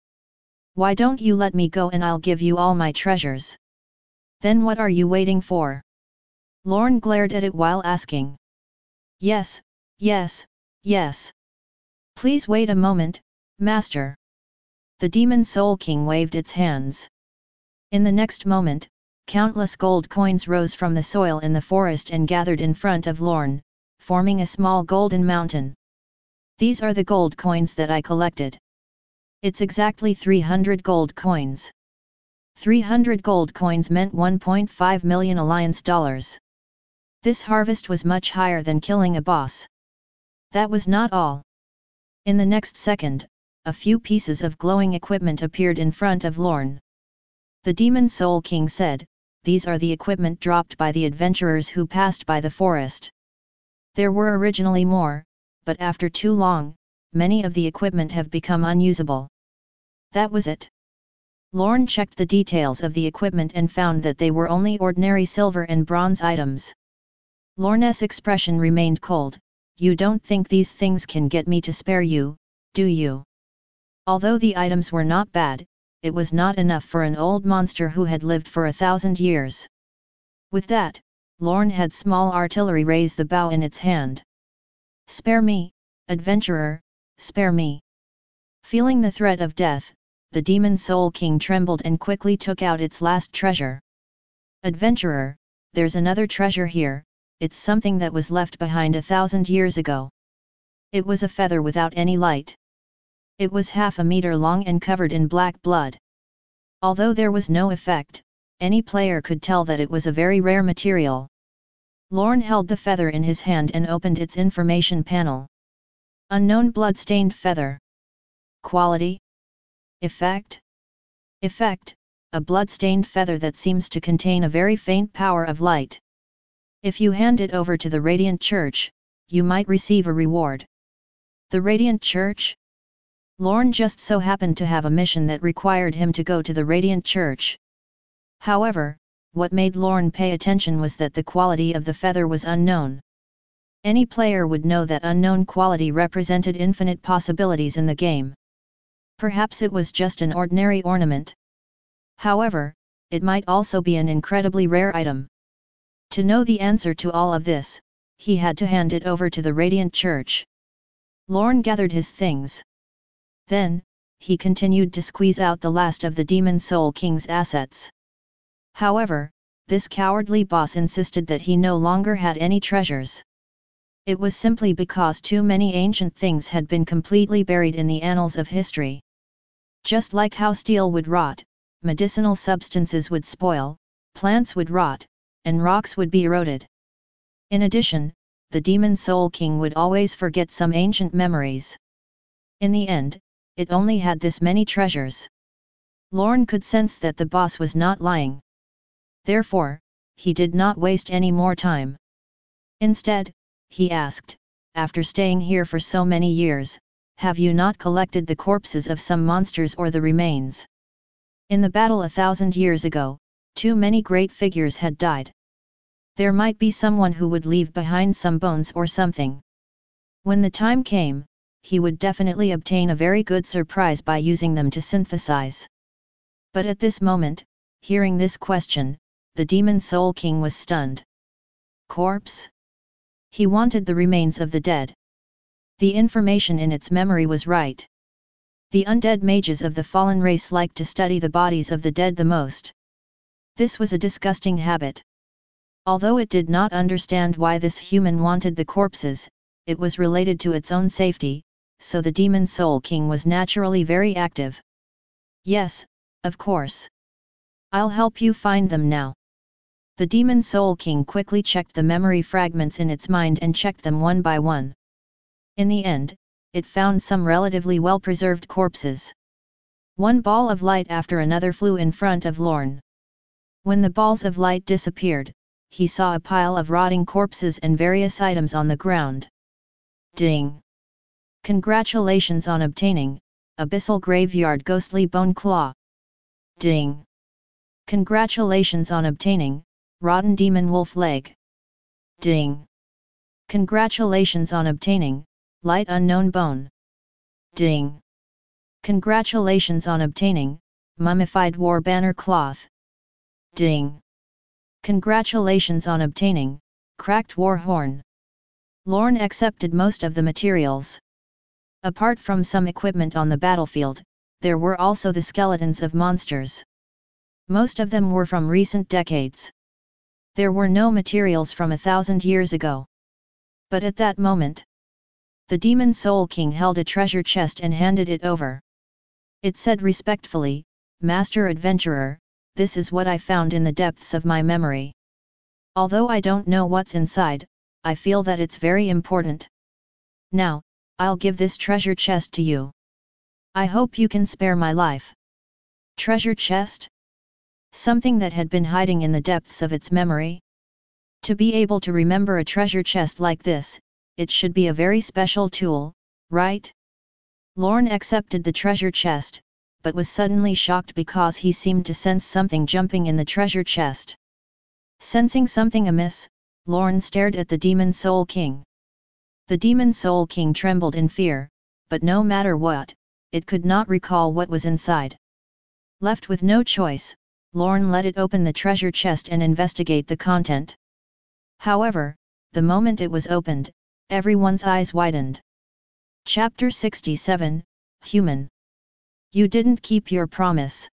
Why don't you let me go and I'll give you all my treasures? Then what are you waiting for? Lorne glared at it while asking. Yes, yes, yes. Please wait a moment, Master. The Demon Soul King waved its hands. In the next moment, countless gold coins rose from the soil in the forest and gathered in front of Lorne, forming a small golden mountain. These are the gold coins that I collected. It's exactly 300 gold coins. 300 gold coins meant 1.5 million alliance dollars. This harvest was much higher than killing a boss. That was not all. In the next second, a few pieces of glowing equipment appeared in front of Lorne. The Demon Soul King said, "These are the equipment dropped by the adventurers who passed by the forest. There were originally more, but after too long, many of the equipment have become unusable." That was it. Lorne checked the details of the equipment and found that they were only ordinary silver and bronze items. Lorne's expression remained cold. "You don't think these things can get me to spare you, do you?" Although the items were not bad, it was not enough for an old monster who had lived for 1,000 years. With that, Lorne had small artillery raise the bow in its hand. "Spare me, adventurer, spare me." Feeling the threat of death, the Demon Soul King trembled and quickly took out its last treasure. "Adventurer, there's another treasure here. It's something that was left behind 1,000 years ago." It was a feather without any light. It was half a meter long and covered in black blood. Although there was no effect, any player could tell that it was a very rare material. Lorne held the feather in his hand and opened its information panel. Unknown blood-stained feather. Quality. Effect. Effect, a blood-stained feather that seems to contain a very faint power of light. If you hand it over to the Radiant Church, you might receive a reward. The Radiant Church? Lorne just so happened to have a mission that required him to go to the Radiant Church. However, what made Lorne pay attention was that the quality of the feather was unknown. Any player would know that unknown quality represented infinite possibilities in the game. Perhaps it was just an ordinary ornament. However, it might also be an incredibly rare item. To know the answer to all of this, he had to hand it over to the Radiant Church. Lorne gathered his things. Then, he continued to squeeze out the last of the Demon Soul King's assets. However, this cowardly boss insisted that he no longer had any treasures. It was simply because too many ancient things had been completely buried in the annals of history. Just like how steel would rot, medicinal substances would spoil, plants would rot, and rocks would be eroded. In addition, the Demon Soul King would always forget some ancient memories. In the end, it only had this many treasures. Lorne could sense that the boss was not lying. Therefore, he did not waste any more time. Instead, he asked, "After staying here for so many years, have you not collected the corpses of some monsters or the remains? In the battle 1,000 years ago, too many great figures had died. There might be someone who would leave behind some bones or something. When the time came, he would definitely obtain a very good surprise by using them to synthesize." But at this moment, hearing this question, the Demon Soul King was stunned. Corpse? He wanted the remains of the dead. The information in its memory was right. The undead mages of the fallen race liked to study the bodies of the dead the most. This was a disgusting habit. Although it did not understand why this human wanted the corpses, it was related to its own safety, so the Demon Soul King was naturally very active. "Yes, of course. I'll help you find them now." The Demon Soul King quickly checked the memory fragments in its mind and checked them one by one. In the end, it found some relatively well-preserved corpses. One ball of light after another flew in front of Lorne. When the balls of light disappeared, he saw a pile of rotting corpses and various items on the ground. Ding! Congratulations on obtaining Abyssal Graveyard Ghostly Bone Claw. Ding! Congratulations on obtaining Rotten Demon Wolf Leg. Ding! Congratulations on obtaining Light Unknown Bone. Ding! Congratulations on obtaining Mummified War Banner Cloth. Ding! Congratulations on obtaining cracked war horn. Lorne accepted most of the materials. Apart from some equipment on the battlefield, there were also the skeletons of monsters. Most of them were from recent decades. There were no materials from 1,000 years ago. But at that moment, the Demon Soul King held a treasure chest and handed it over. It said respectfully, "Master Adventurer, this is what I found in the depths of my memory. Although I don't know what's inside, I feel that it's very important. Now, I'll give this treasure chest to you. I hope you can spare my life." Treasure chest? Something that had been hiding in the depths of its memory? To be able to remember a treasure chest like this, it should be a very special tool, right? Lorne accepted the treasure chest, but was suddenly shocked because he seemed to sense something jumping in the treasure chest. Sensing something amiss, Lorne stared at the Demon Soul King. The Demon Soul King trembled in fear, but no matter what, it could not recall what was inside. Left with no choice, Lorne let it open the treasure chest and investigate the content. However, the moment it was opened, everyone's eyes widened. Chapter 67, Human. You didn't keep your promise.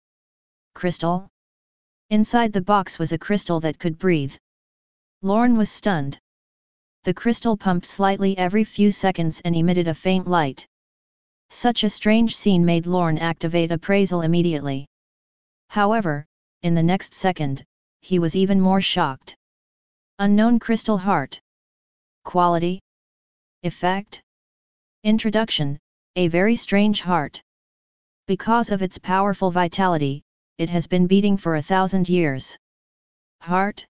Crystal? Inside the box was a crystal that could breathe. Lorne was stunned. The crystal pumped slightly every few seconds and emitted a faint light. Such a strange scene made Lorne activate appraisal immediately. However, in the next second, he was even more shocked. Unknown crystal heart. Quality. Effect. Introduction, a very strange heart. Because of its powerful vitality, it has been beating for 1,000 years. Heart?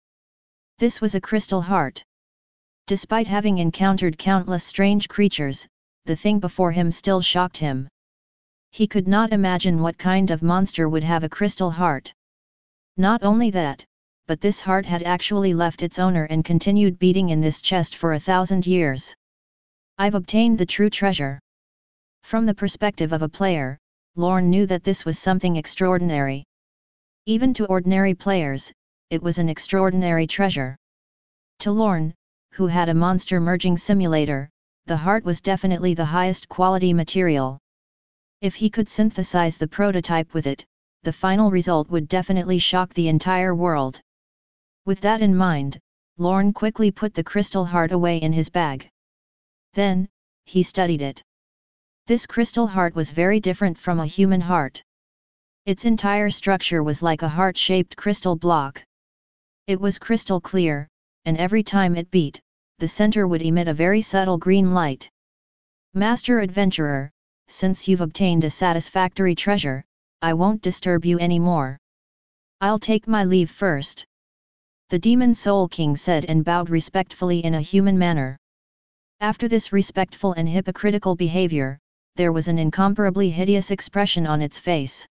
This was a crystal heart. Despite having encountered countless strange creatures, the thing before him still shocked him. He could not imagine what kind of monster would have a crystal heart. Not only that, but this heart had actually left its owner and continued beating in this chest for 1,000 years. I've obtained the true treasure. From the perspective of a player, Lorne knew that this was something extraordinary. Even to ordinary players, it was an extraordinary treasure. To Lorne, who had a monster merging simulator, the heart was definitely the highest quality material. If he could synthesize the prototype with it, the final result would definitely shock the entire world. With that in mind, Lorne quickly put the crystal heart away in his bag. Then, he studied it. This crystal heart was very different from a human heart. Its entire structure was like a heart-shaped crystal block. It was crystal clear, and every time it beat, the center would emit a very subtle green light. Master Adventurer, since you've obtained a satisfactory treasure, I won't disturb you anymore. I'll take my leave first. The Demon Soul King said and bowed respectfully in a human manner. After this respectful and hypocritical behavior, there was an incomparably hideous expression on its face.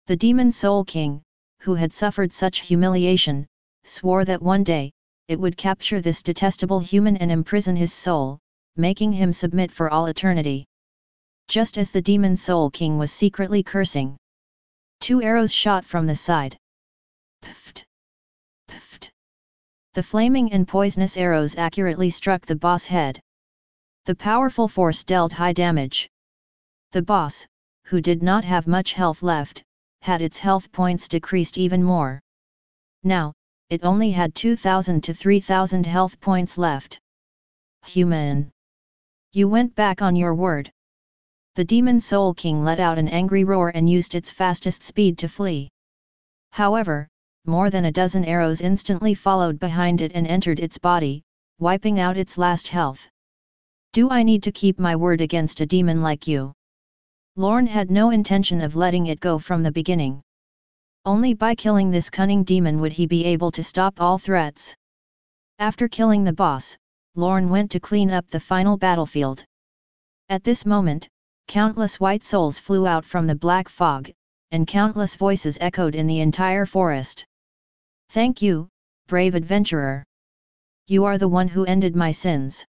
The Demon Soul King, who had suffered such humiliation, swore that one day, it would capture this detestable human and imprison his soul, making him submit for all eternity. Just as the Demon Soul King was secretly cursing, 2 arrows shot from the side. Pft! Pft! The flaming and poisonous arrows accurately struck the boss head. The powerful force dealt high damage. The boss, who did not have much health left, had its health points decreased even more. Now, it only had 2,000 to 3,000 health points left. Human! You went back on your word. The Demon Soul King let out an angry roar and used its fastest speed to flee. However, more than a dozen arrows instantly followed behind it and entered its body, wiping out its last health. Do I need to keep my word against a demon like you? Lorne had no intention of letting it go from the beginning. Only by killing this cunning demon would he be able to stop all threats. After killing the boss, Lorne went to clean up the final battlefield. At this moment, countless white souls flew out from the black fog, and countless voices echoed in the entire forest. Thank you, brave adventurer. You are the one who ended my sins.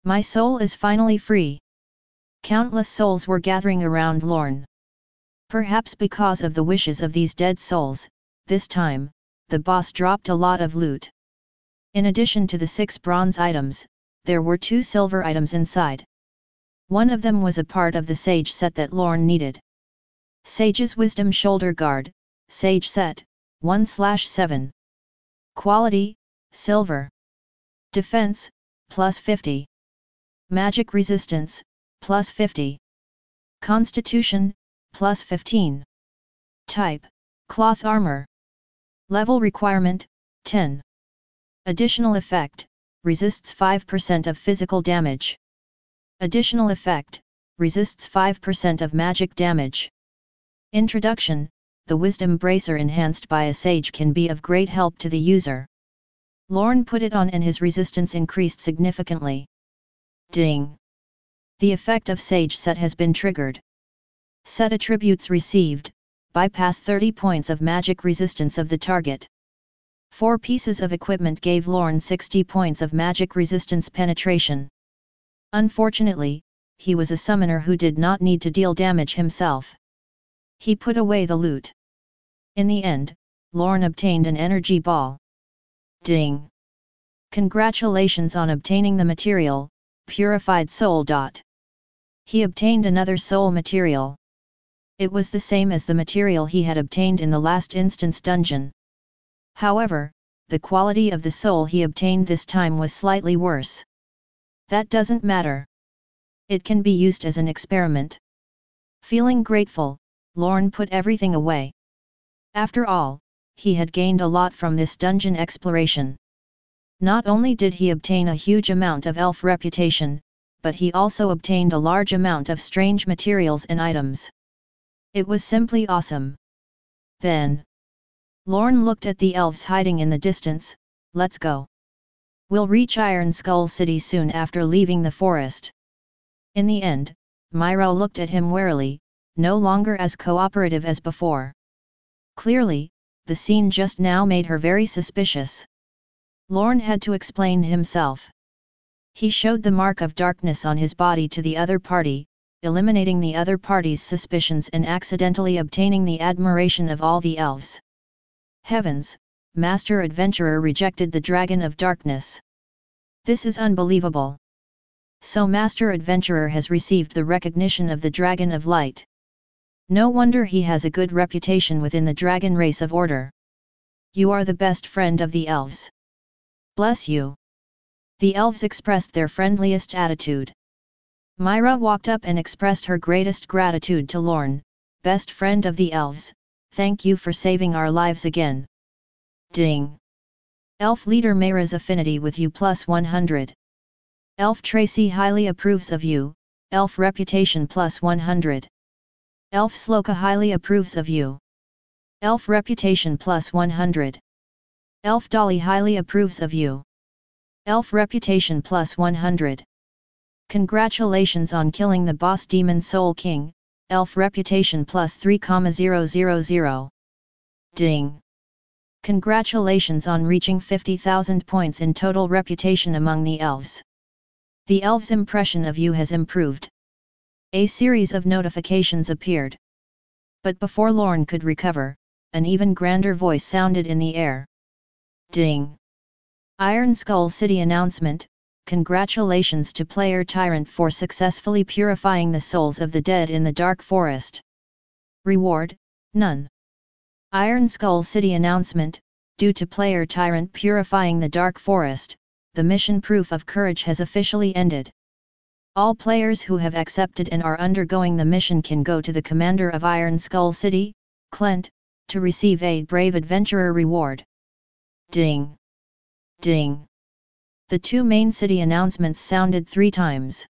My soul is finally free. Countless souls were gathering around Lorne. Perhaps because of the wishes of these dead souls, this time, the boss dropped a lot of loot. In addition to the 6 bronze items, there were 2 silver items inside. One of them was a part of the Sage set that Lorne needed. Sage's Wisdom Shoulder Guard, Sage Set, 1/7. Quality, Silver. Defense, +50. Magic Resistance, +50. Constitution, +15. Type, Cloth Armor. Level Requirement, 10. Additional Effect, resists 5% of physical damage. Additional Effect, resists 5% of magic damage. Introduction, the Wisdom Bracer enhanced by a Sage can be of great help to the user. Lorne put it on and his resistance increased significantly. Ding! The effect of Sage Set has been triggered. Set attributes received, bypass 30 points of magic resistance of the target. 4 pieces of equipment gave Lorne 60 points of magic resistance penetration. Unfortunately, he was a summoner who did not need to deal damage himself. He put away the loot. In the end, Lorne obtained an energy ball. Ding! Congratulations on obtaining the material, Purified Soul. He obtained another soul material. It was the same as the material he had obtained in the last instance dungeon. However, the quality of the soul he obtained this time was slightly worse. That doesn't matter. It can be used as an experiment. Feeling grateful, Lorne put everything away. After all, he had gained a lot from this dungeon exploration. Not only did he obtain a huge amount of elf reputation, but he also obtained a large amount of strange materials and items. It was simply awesome. Then, Lorne looked at the elves hiding in the distance. Let's go. We'll reach Iron Skull City soon after leaving the forest. In the end, Myra looked at him warily, no longer as cooperative as before. Clearly, the scene just now made her very suspicious. Lorne had to explain himself. He showed the mark of darkness on his body to the other party, eliminating the other party's suspicions and accidentally obtaining the admiration of all the elves. Heavens, Master Adventurer rejected the Dragon of Darkness. This is unbelievable. So Master Adventurer has received the recognition of the Dragon of Light. No wonder he has a good reputation within the dragon race of order. You are the best friend of the elves. Bless you. The elves expressed their friendliest attitude. Myra walked up and expressed her greatest gratitude to Lorne, best friend of the elves, thank you for saving our lives again. Ding! Elf leader Myra's affinity with you +100. Elf Tracy highly approves of you, elf reputation +100. Elf Sloka highly approves of you. Elf reputation +100. Elf Dolly highly approves of you. Elf reputation +100. Congratulations on killing the boss Demon Soul King, elf reputation +3,000. Ding! Congratulations on reaching 50,000 points in total reputation among the elves. The elves' impression of you has improved. A series of notifications appeared. But before Lorne could recover, an even grander voice sounded in the air. Ding! Iron Skull City announcement, congratulations to player Tyrant for successfully purifying the souls of the dead in the Dark Forest. Reward, none. Iron Skull City announcement, due to player Tyrant purifying the Dark Forest, the mission Proof of Courage has officially ended. All players who have accepted and are undergoing the mission can go to the commander of Iron Skull City, Clint, to receive a Brave Adventurer reward. Ding! Ding! The 2 main city announcements sounded 3 times.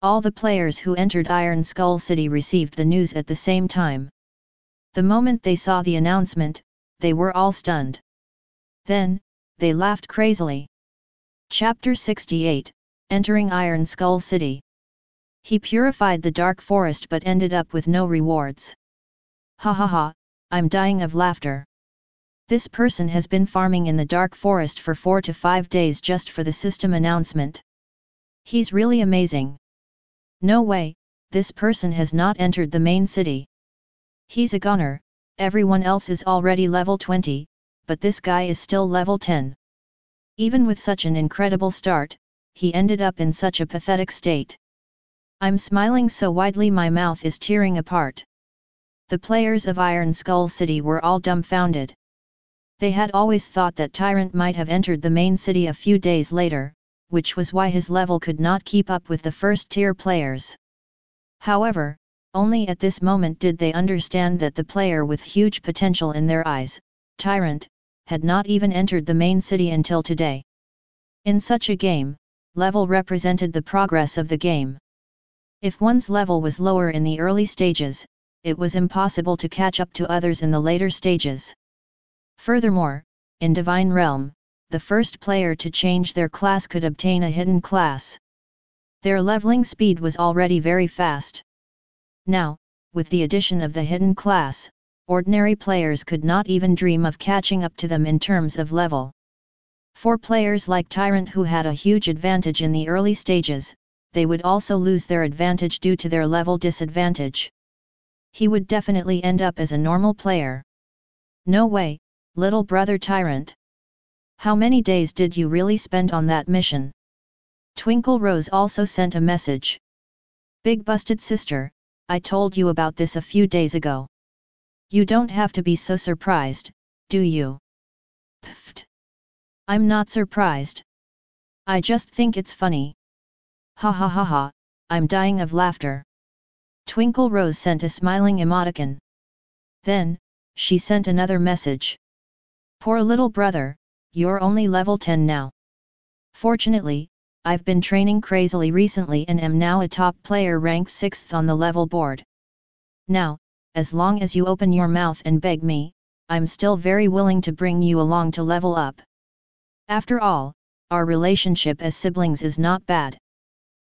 All the players who entered Iron Skull City received the news at the same time. The moment they saw the announcement, they were all stunned. Then, they laughed crazily. Chapter 68, Entering Iron Skull City. He purified the Dark Forest but ended up with no rewards. Ha ha ha, I'm dying of laughter. This person has been farming in the Dark Forest for 4 to 5 days just for the system announcement. He's really amazing. No way, this person has not entered the main city. He's a goner, everyone else is already level 20, but this guy is still level 10. Even with such an incredible start, he ended up in such a pathetic state. I'm smiling so widely my mouth is tearing apart. The players of Iron Skull City were all dumbfounded. They had always thought that Tyrant might have entered the main city a few days later, which was why his level could not keep up with the first-tier players. However, only at this moment did they understand that the player with huge potential in their eyes, Tyrant, had not even entered the main city until today. In such a game, level represented the progress of the game. If one's level was lower in the early stages, it was impossible to catch up to others in the later stages. Furthermore, in Divine Realm, the first player to change their class could obtain a hidden class. Their leveling speed was already very fast. Now, with the addition of the hidden class, ordinary players could not even dream of catching up to them in terms of level. For players like Tyrant who had a huge advantage in the early stages, they would also lose their advantage due to their level disadvantage. He would definitely end up as a normal player. No way, little brother Tyrant. How many days did you really spend on that mission? Twinkle Rose also sent a message. Big busted sister, I told you about this a few days ago. You don't have to be so surprised, do you? Pfft. I'm not surprised. I just think it's funny. Ha ha ha ha, I'm dying of laughter. Twinkle Rose sent a smiling emoticon. Then, she sent another message. Poor little brother, you're only level 10 now. Fortunately, I've been training crazily recently and am now a top player ranked 6th on the level board. Now, as long as you open your mouth and beg me, I'm still very willing to bring you along to level up. After all, our relationship as siblings is not bad.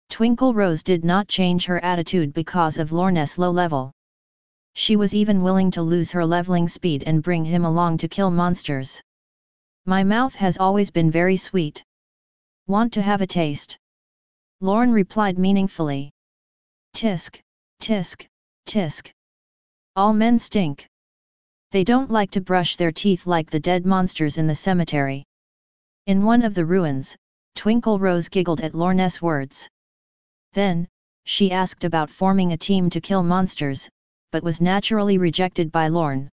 Twinkle Rose did not change her attitude because of Lorne's low level. She was even willing to lose her leveling speed and bring him along to kill monsters. My mouth has always been very sweet. Want to have a taste? Lorne replied meaningfully. Tisk, tisk, tisk. All men stink. They don't like to brush their teeth like the dead monsters in the cemetery. In one of the ruins, Twinkle Rose giggled at Lorne's words. Then, she asked about forming a team to kill monsters, but was naturally rejected by Lorne.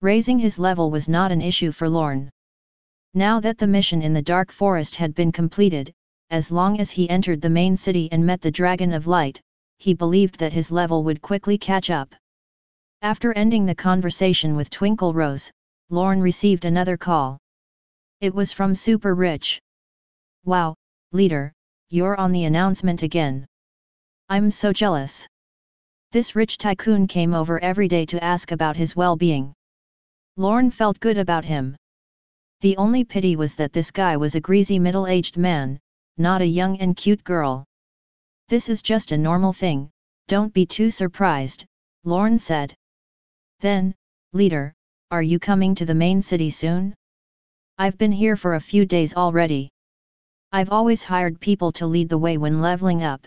Raising his level was not an issue for Lorne. Now that the mission in the Dark Forest had been completed, as long as he entered the main city and met the Dragon of Light, he believed that his level would quickly catch up. After ending the conversation with Twinkle Rose, Lorne received another call. It was from Super Rich. Wow, leader, you're on the announcement again. I'm so jealous. This rich tycoon came over every day to ask about his well-being. Lorne felt good about him. The only pity was that this guy was a greasy middle-aged man, not a young and cute girl. This is just a normal thing, don't be too surprised, Lorne said. Then, leader, are you coming to the main city soon? I've been here for a few days already. I've always hired people to lead the way when leveling up.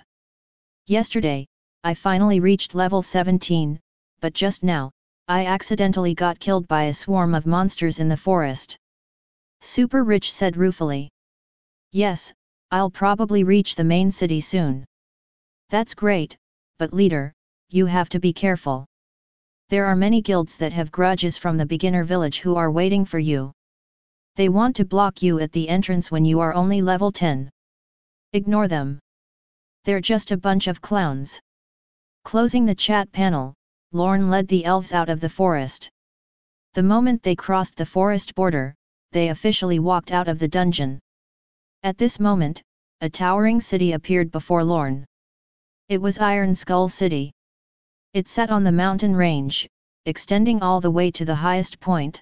Yesterday, I finally reached level 17, but just now, I accidentally got killed by a swarm of monsters in the forest. Super Rich said ruefully. Yes, I'll probably reach the main city soon. That's great, but leader, you have to be careful. There are many guilds that have grudges from the beginner village who are waiting for you. They want to block you at the entrance when you are only level 10. Ignore them. They're just a bunch of clowns. Closing the chat panel, Lorne led the elves out of the forest. The moment they crossed the forest border, they officially walked out of the dungeon. At this moment, a towering city appeared before Lorne. It was Iron Skull City. It sat on the mountain range, extending all the way to the highest point.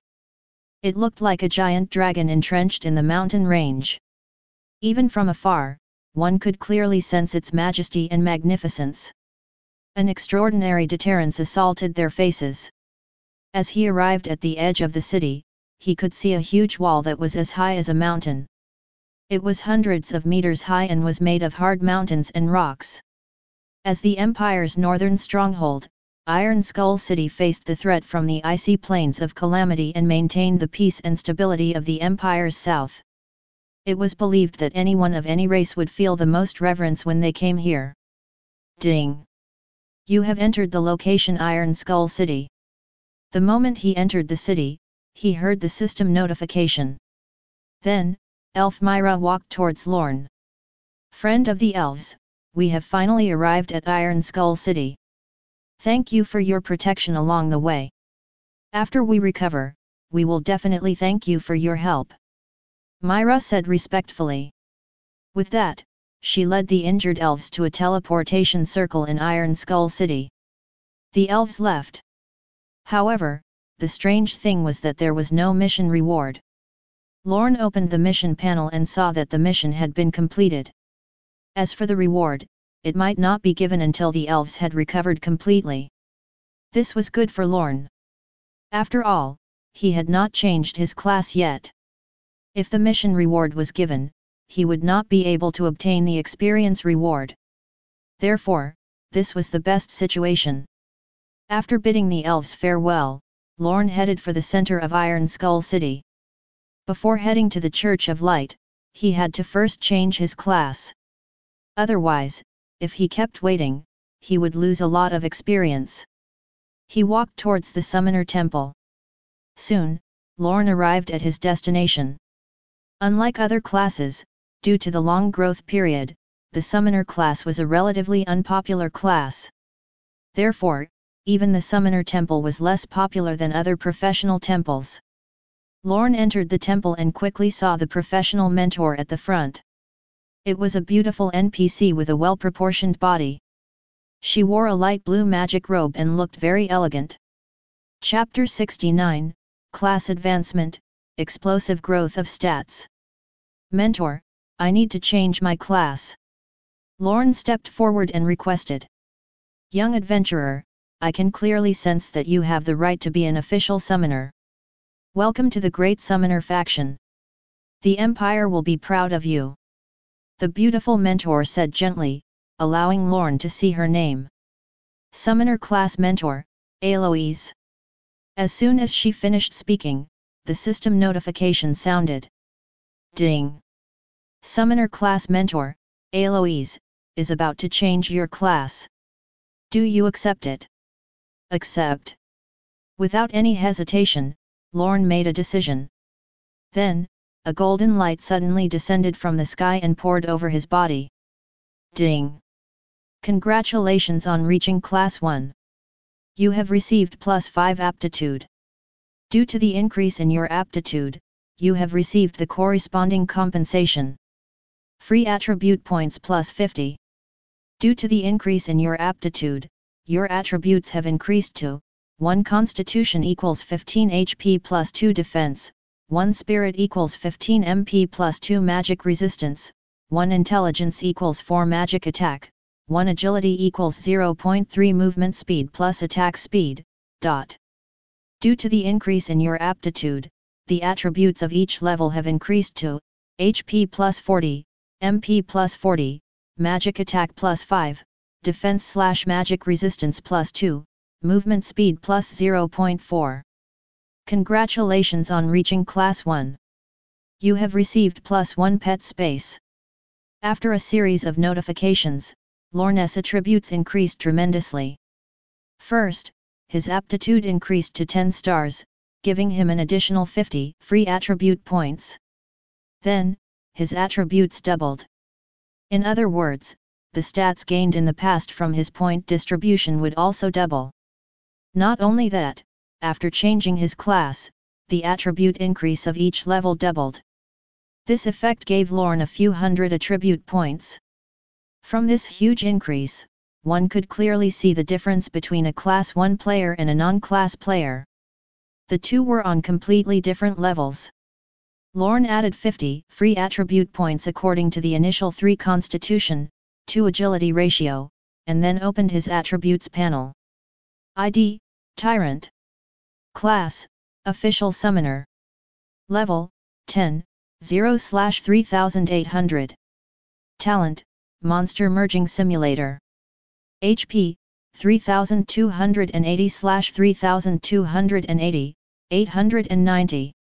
It looked like a giant dragon entrenched in the mountain range. Even from afar, one could clearly sense its majesty and magnificence. An extraordinary deterrence assaulted their faces. As he arrived at the edge of the city, he could see a huge wall that was as high as a mountain. It was hundreds of meters high and was made of hard mountains and rocks. As the Empire's northern stronghold, Iron Skull City faced the threat from the icy plains of calamity and maintained the peace and stability of the Empire's south. It was believed that anyone of any race would feel the most reverence when they came here. Ding! You have entered the location Iron Skull City. The moment he entered the city, he heard the system notification. Then, Elf Myra walked towards Lorne. Friend of the elves, we have finally arrived at Iron Skull City. Thank you for your protection along the way. After we recover, we will definitely thank you for your help. Myra said respectfully. With that, she led the injured elves to a teleportation circle in Iron Skull City. The elves left. However, the strange thing was that there was no mission reward. Lorne opened the mission panel and saw that the mission had been completed. As for the reward, it might not be given until the elves had recovered completely. This was good for Lorne. After all, he had not changed his class yet. If the mission reward was given, he would not be able to obtain the experience reward. Therefore, this was the best situation. After bidding the elves farewell, Lorne headed for the center of Iron Skull City. Before heading to the Church of Light, he had to first change his class. Otherwise, if he kept waiting, he would lose a lot of experience. He walked towards the Summoner Temple. Soon, Lorne arrived at his destination. Unlike other classes, due to the long growth period, the Summoner class was a relatively unpopular class. Therefore, even the Summoner Temple was less popular than other professional temples. Lorne entered the temple and quickly saw the professional mentor at the front. It was a beautiful NPC with a well-proportioned body. She wore a light blue magic robe and looked very elegant. Chapter 69, Class Advancement, Explosive Growth of Stats. Mentor, I need to change my class. Lorne stepped forward and requested. Young adventurer, I can clearly sense that you have the right to be an official summoner. Welcome to the Great Summoner faction. The Empire will be proud of you. The beautiful mentor said gently, allowing Lorne to see her name. Summoner Class Mentor, Aloise. As soon as she finished speaking, the system notification sounded. Ding! Summoner Class Mentor, Aloise, is about to change your class. Do you accept it? Accept. Without any hesitation, Lorne made a decision. Then, a golden light suddenly descended from the sky and poured over his body. Ding! Congratulations on reaching Class 1. You have received +5 aptitude. Due to the increase in your aptitude, you have received the corresponding compensation. Free attribute points +50. Due to the increase in your aptitude, your attributes have increased to 1 Constitution equals 15 HP plus 2 Defense, 1 Spirit equals 15 MP plus 2 Magic Resistance, 1 Intelligence equals 4 Magic Attack, 1 Agility equals 0.3 Movement Speed plus Attack Speed. Due to the increase in your aptitude, the attributes of each level have increased to HP plus 40, MP plus 40, Magic Attack plus 5, Defense/Magic Resistance plus 2, Movement Speed plus 0.4. Congratulations on reaching Class 1. You have received +1 pet space. After a series of notifications, Lorne's attributes increased tremendously. First, his aptitude increased to 10 stars, giving him an additional 50 free attribute points. Then, his attributes doubled. In other words, the stats gained in the past from his point distribution would also double. Not only that, after changing his class, the attribute increase of each level doubled. This effect gave Lorne a few hundred attribute points. From this huge increase, one could clearly see the difference between a Class 1 player and a non-class player. The two were on completely different levels. Lorne added 50 free attribute points according to the initial 3 Constitution, 2 Agility ratio, and then opened his attributes panel. ID, Tyrant. Class, Official Summoner. Level, 10, 0/3800. Talent, Monster Merging Simulator. HP, 3280/3280, 890.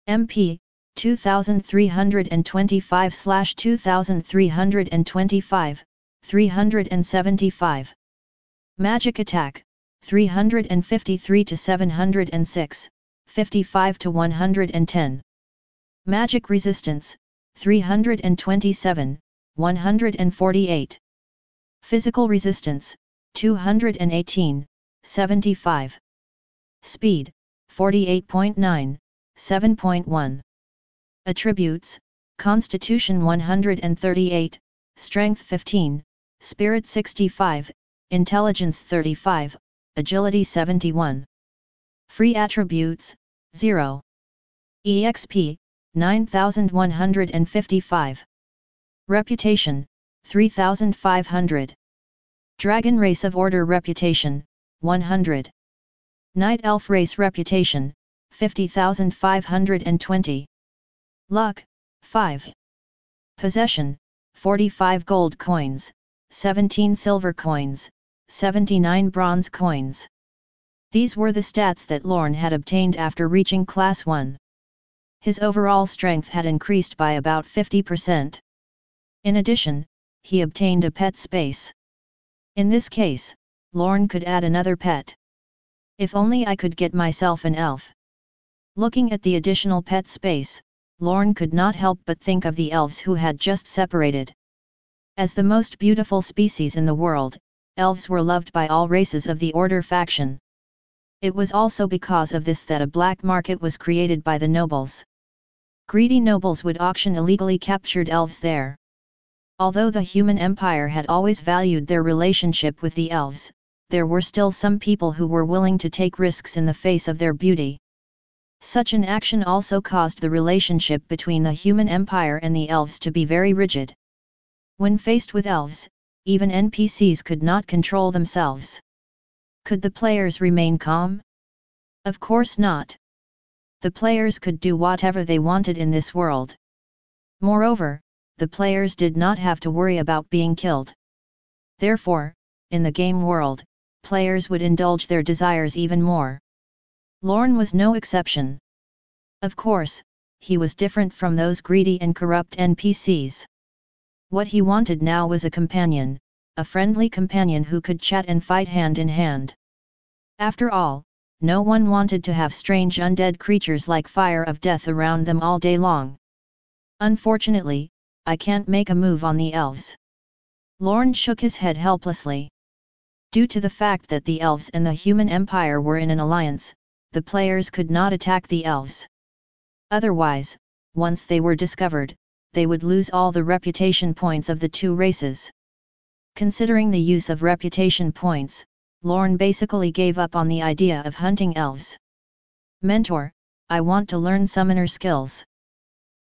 MP, 2325/2325, 375. Magic attack, 353 to 706, 55 to 110. Magic resistance, 327, 148. Physical resistance, 218, 75. Speed, 48.9, 7.1. Attributes, Constitution 138, Strength 15, Spirit 65, Intelligence 35, Agility 71. Free attributes, 0. EXP, 9155. Reputation, 3500. Dragon Race of Order Reputation, 100. Night Elf Race Reputation, 50,520. Luck, 5. Possession, 45 gold coins, 17 silver coins, 79 bronze coins. These were the stats that Lorne had obtained after reaching Class 1. His overall strength had increased by about 50%. In addition, he obtained a pet space. In this case, Lorne could add another pet. If only I could get myself an elf. Looking at the additional pet space, Lorne could not help but think of the elves who had just separated. As the most beautiful species in the world, elves were loved by all races of the Order faction. It was also because of this that a black market was created by the nobles. Greedy nobles would auction illegally captured elves there. Although the human empire had always valued their relationship with the elves, there were still some people who were willing to take risks in the face of their beauty. Such an action also caused the relationship between the human empire and the elves to be very rigid. When faced with elves, even NPCs could not control themselves. Could the players remain calm? Of course not. The players could do whatever they wanted in this world. Moreover, the players did not have to worry about being killed. Therefore, in the game world, players would indulge their desires even more. Lorne was no exception. Of course, he was different from those greedy and corrupt NPCs. What he wanted now was a companion, a friendly companion who could chat and fight hand in hand. After all, no one wanted to have strange undead creatures like Fire of Death around them all day long. Unfortunately, I can't make a move on the elves. Lorne shook his head helplessly. Due to the fact that the elves and the human empire were in an alliance, the players could not attack the elves. Otherwise, once they were discovered, they would lose all the reputation points of the two races. Considering the use of reputation points, Lorne basically gave up on the idea of hunting elves. Mentor, I want to learn summoner skills.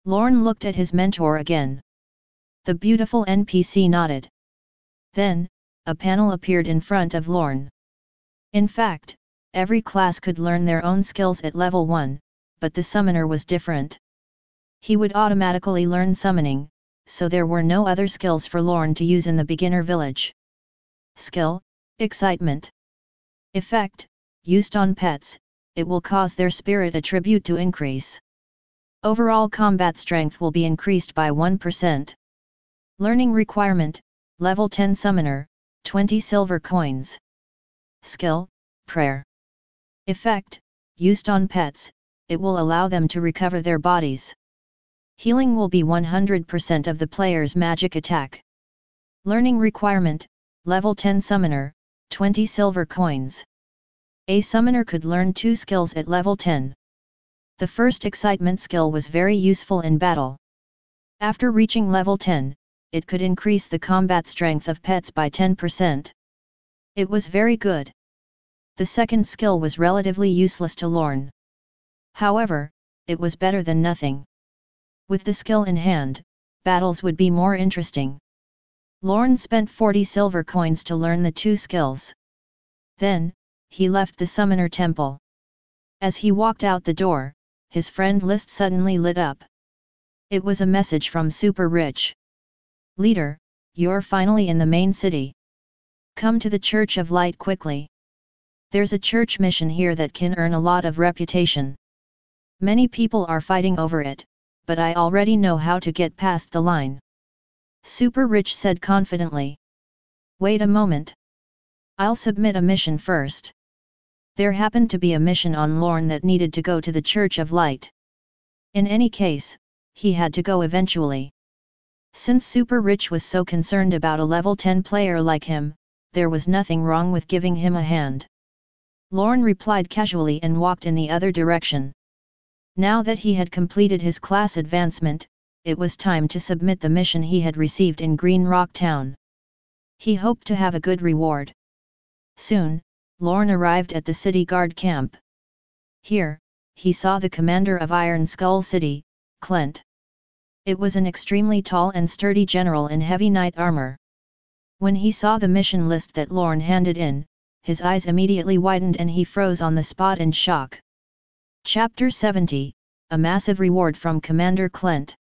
Lorne looked at his mentor again. The beautiful NPC nodded. Then, a panel appeared in front of Lorne. In fact, every class could learn their own skills at level 1, but the summoner was different. He would automatically learn summoning, so there were no other skills for Lorne to use in the beginner village. Skill, Excitement. Effect, used on pets, it will cause their spirit attribute to increase. Overall combat strength will be increased by 1%. Learning requirement, level 10 summoner, 20 silver coins. Skill, Prayer. Effect, used on pets, it will allow them to recover their bodies. Healing will be 100% of the player's magic attack. Learning requirement, level 10 summoner, 20 silver coins. A summoner could learn 2 skills at level 10. The first excitement skill was very useful in battle. After reaching level 10, it could increase the combat strength of pets by 10%. It was very good. The second skill was relatively useless to Lorne. However, it was better than nothing. With the skill in hand, battles would be more interesting. Lorne spent 40 silver coins to learn the 2 skills. Then, he left the summoner temple. As he walked out the door, his friend list suddenly lit up. It was a message from Super Rich. Leader, you're finally in the main city. Come to the Church of Light quickly. There's a church mission here that can earn a lot of reputation. Many people are fighting over it, but I already know how to get past the line. Super Rich said confidently. Wait a moment. I'll submit a mission first. There happened to be a mission on Lorne that needed to go to the Church of Light. In any case, he had to go eventually. Since Super Rich was so concerned about a level 10 player like him, there was nothing wrong with giving him a hand. Lorne replied casually and walked in the other direction. Now that he had completed his class advancement, it was time to submit the mission he had received in Green Rock Town. He hoped to have a good reward. Soon, Lorne arrived at the city guard camp. Here, he saw the commander of Iron Skull City, Clint. It was an extremely tall and sturdy general in heavy knight armor. When he saw the mission list that Lorne handed in, his eyes immediately widened and he froze on the spot in shock. Chapter 70, A Massive Reward from Commander Klent.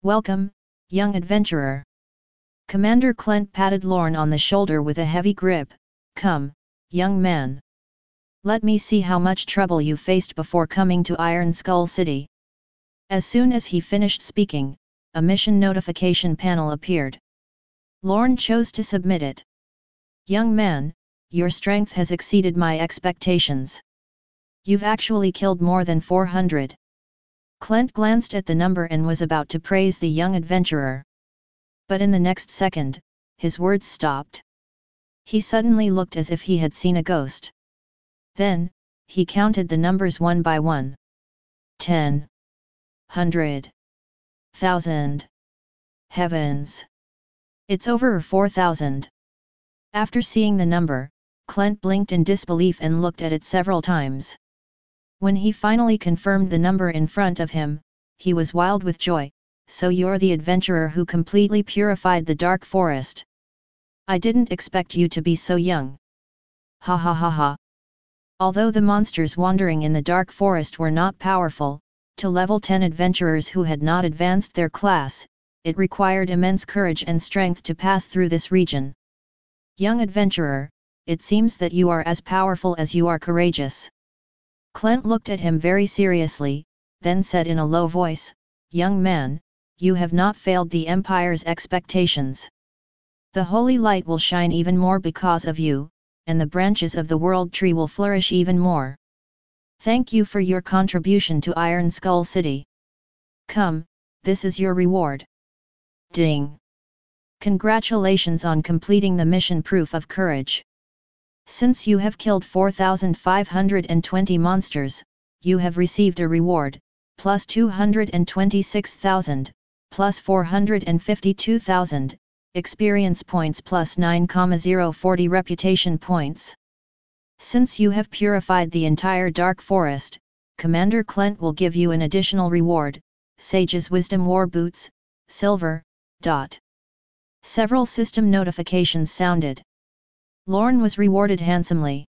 Welcome, young adventurer. Commander Klent patted Lorne on the shoulder with a heavy grip. Come, young man. Let me see how much trouble you faced before coming to Iron Skull City. As soon as he finished speaking, a mission notification panel appeared. Lorne chose to submit it. Young man, your strength has exceeded my expectations. You've actually killed more than 400. Klent glanced at the number and was about to praise the young adventurer. But in the next second, his words stopped. He suddenly looked as if he had seen a ghost. Then, he counted the numbers one by one. 10. 100. 1,000. Heavens! It's over 4,000. After seeing the number, Klent blinked in disbelief and looked at it several times. When he finally confirmed the number in front of him, he was wild with joy. So you're the adventurer who completely purified the dark forest. I didn't expect you to be so young. Ha ha ha ha. Although the monsters wandering in the dark forest were not powerful, to level 10 adventurers who had not advanced their class, it required immense courage and strength to pass through this region. Young adventurer, it seems that you are as powerful as you are courageous. Klent looked at him very seriously, then said in a low voice, Young man, you have not failed the Empire's expectations. The holy light will shine even more because of you, and the branches of the world tree will flourish even more. Thank you for your contribution to Iron Skull City. Come, this is your reward. Ding! Congratulations on completing the mission Proof of Courage. Since you have killed 4,520 monsters, you have received a reward, plus 226,000, plus 452,000, experience points plus 9,040 reputation points. Since you have purified the entire Dark Forest, Commander Klent will give you an additional reward, Sage's Wisdom War Boots, Silver. Several system notifications sounded. Lorne was rewarded handsomely.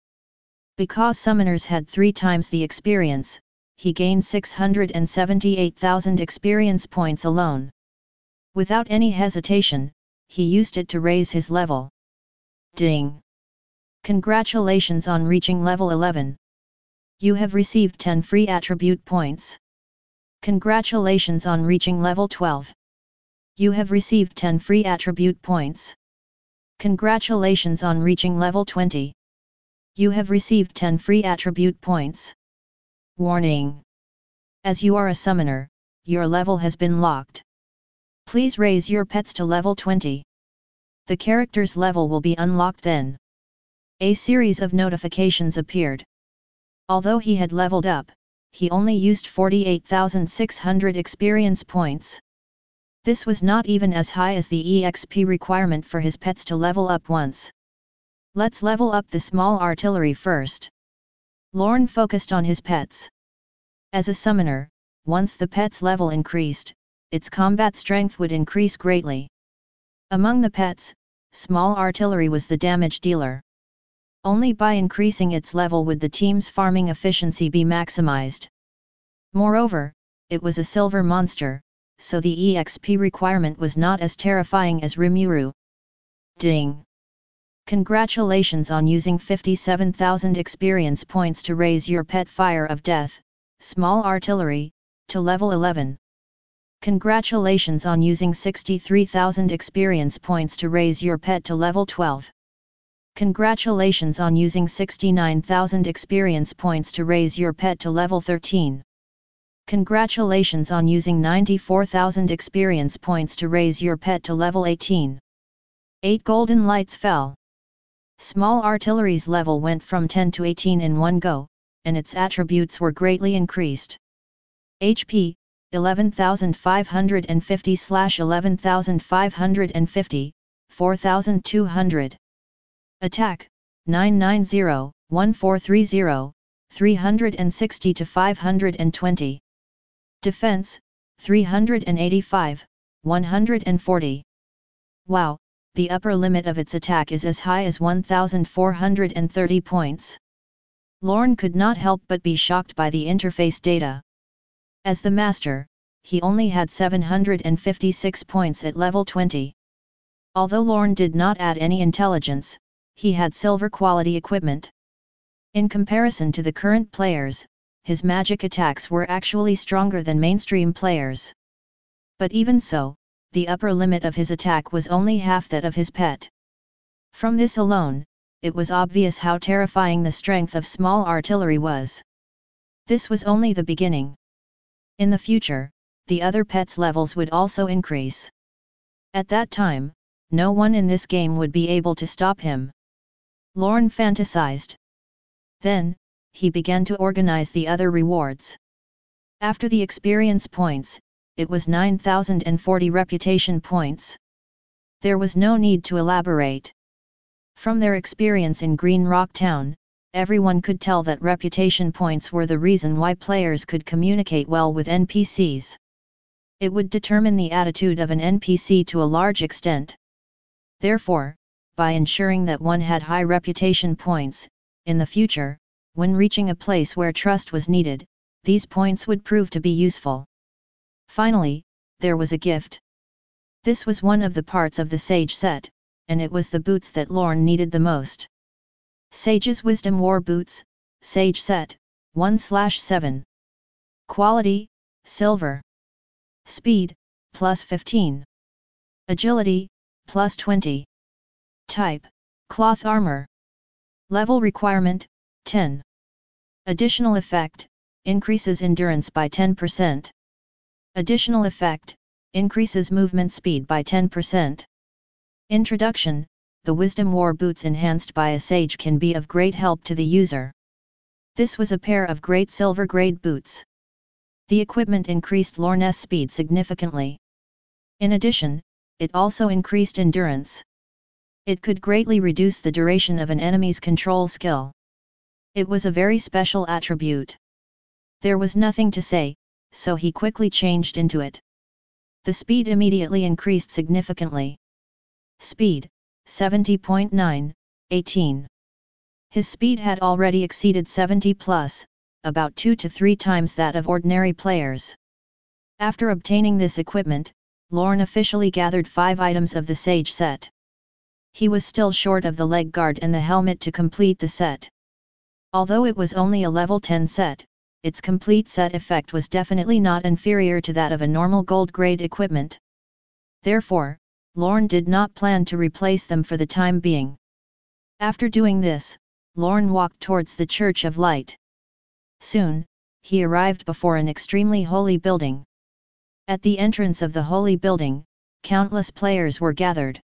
Because summoners had 3 times the experience, he gained 678,000 experience points alone. Without any hesitation, he used it to raise his level. Ding! Congratulations on reaching level 11. You have received 10 free attribute points. Congratulations on reaching level 12. You have received 10 free attribute points. Congratulations on reaching level 20. You have received 10 free attribute points. Warning! As you are a summoner, your level has been locked. Please raise your pets to level 20. The character's level will be unlocked then. A series of notifications appeared. Although he had leveled up, he only used 48,600 experience points. This was not even as high as the EXP requirement for his pets to level up once. Let's level up the small artillery first. Lorne focused on his pets. As a summoner, once the pet's level increased, its combat strength would increase greatly. Among the pets, small artillery was the damage dealer. Only by increasing its level would the team's farming efficiency be maximized. Moreover, it was a silver monster, so the EXP requirement was not as terrifying as Rimuru. Ding! Congratulations on using 57,000 experience points to raise your pet Fire of Death, Small Artillery, to level 11. Congratulations on using 63,000 experience points to raise your pet to level 12. Congratulations on using 69,000 experience points to raise your pet to level 13. Congratulations on using 94,000 experience points to raise your pet to level 18. 8 golden lights fell. Small Artillery's level went from 10 to 18 in one go, and its attributes were greatly increased. HP, 11,550/11,550, 4,200. Attack, 990, 1430, 360 to 520. Defense, 385, 140. Wow, the upper limit of its attack is as high as 1,430 points. Lorne could not help but be shocked by the interface data. As the master, he only had 756 points at level 20. Although Lorne did not add any intelligence, he had silver quality equipment. In comparison to the current players, his magic attacks were actually stronger than mainstream players. But even so, the upper limit of his attack was only half that of his pet. From this alone, it was obvious how terrifying the strength of Small Artillery was. This was only the beginning. In the future, the other pets' levels would also increase. At that time, no one in this game would be able to stop him. Lorne fantasized. Then, he began to organize the other rewards. After the experience points, it was 9,040 reputation points. There was no need to elaborate. From their experience in Green Rock Town, everyone could tell that reputation points were the reason why players could communicate well with NPCs. It would determine the attitude of an NPC to a large extent. Therefore, by ensuring that one had high reputation points, in the future, when reaching a place where trust was needed, these points would prove to be useful. Finally, there was a gift. This was one of the parts of the Sage set, and it was the boots that Lorne needed the most. Sage's Wisdom War Boots, Sage set, 1/7. Quality, Silver. Speed, +15. Agility, +20. Type, Cloth Armor. Level requirement, 10. Additional effect, increases endurance by 10%. Additional effect, increases movement speed by 10%. Introduction, the Wisdom War Boots enhanced by a Sage can be of great help to the user. This was a pair of great silver grade boots. The equipment increased Lorne's speed significantly. In addition, it also increased endurance. It could greatly reduce the duration of an enemy's control skill. It was a very special attribute. There was nothing to say, so he quickly changed into it. The speed immediately increased significantly. Speed, 70.9, 18. His speed had already exceeded 70 plus, about 2 to 3 times that of ordinary players. After obtaining this equipment, Lorne officially gathered 5 items of the Sage set. He was still short of the leg guard and the helmet to complete the set. Although it was only a level 10 set, its complete set effect was definitely not inferior to that of a normal gold grade equipment. Therefore, Lorne did not plan to replace them for the time being. After doing this, Lorne walked towards the Church of Light. Soon, he arrived before an extremely holy building. At the entrance of the holy building, countless players were gathered.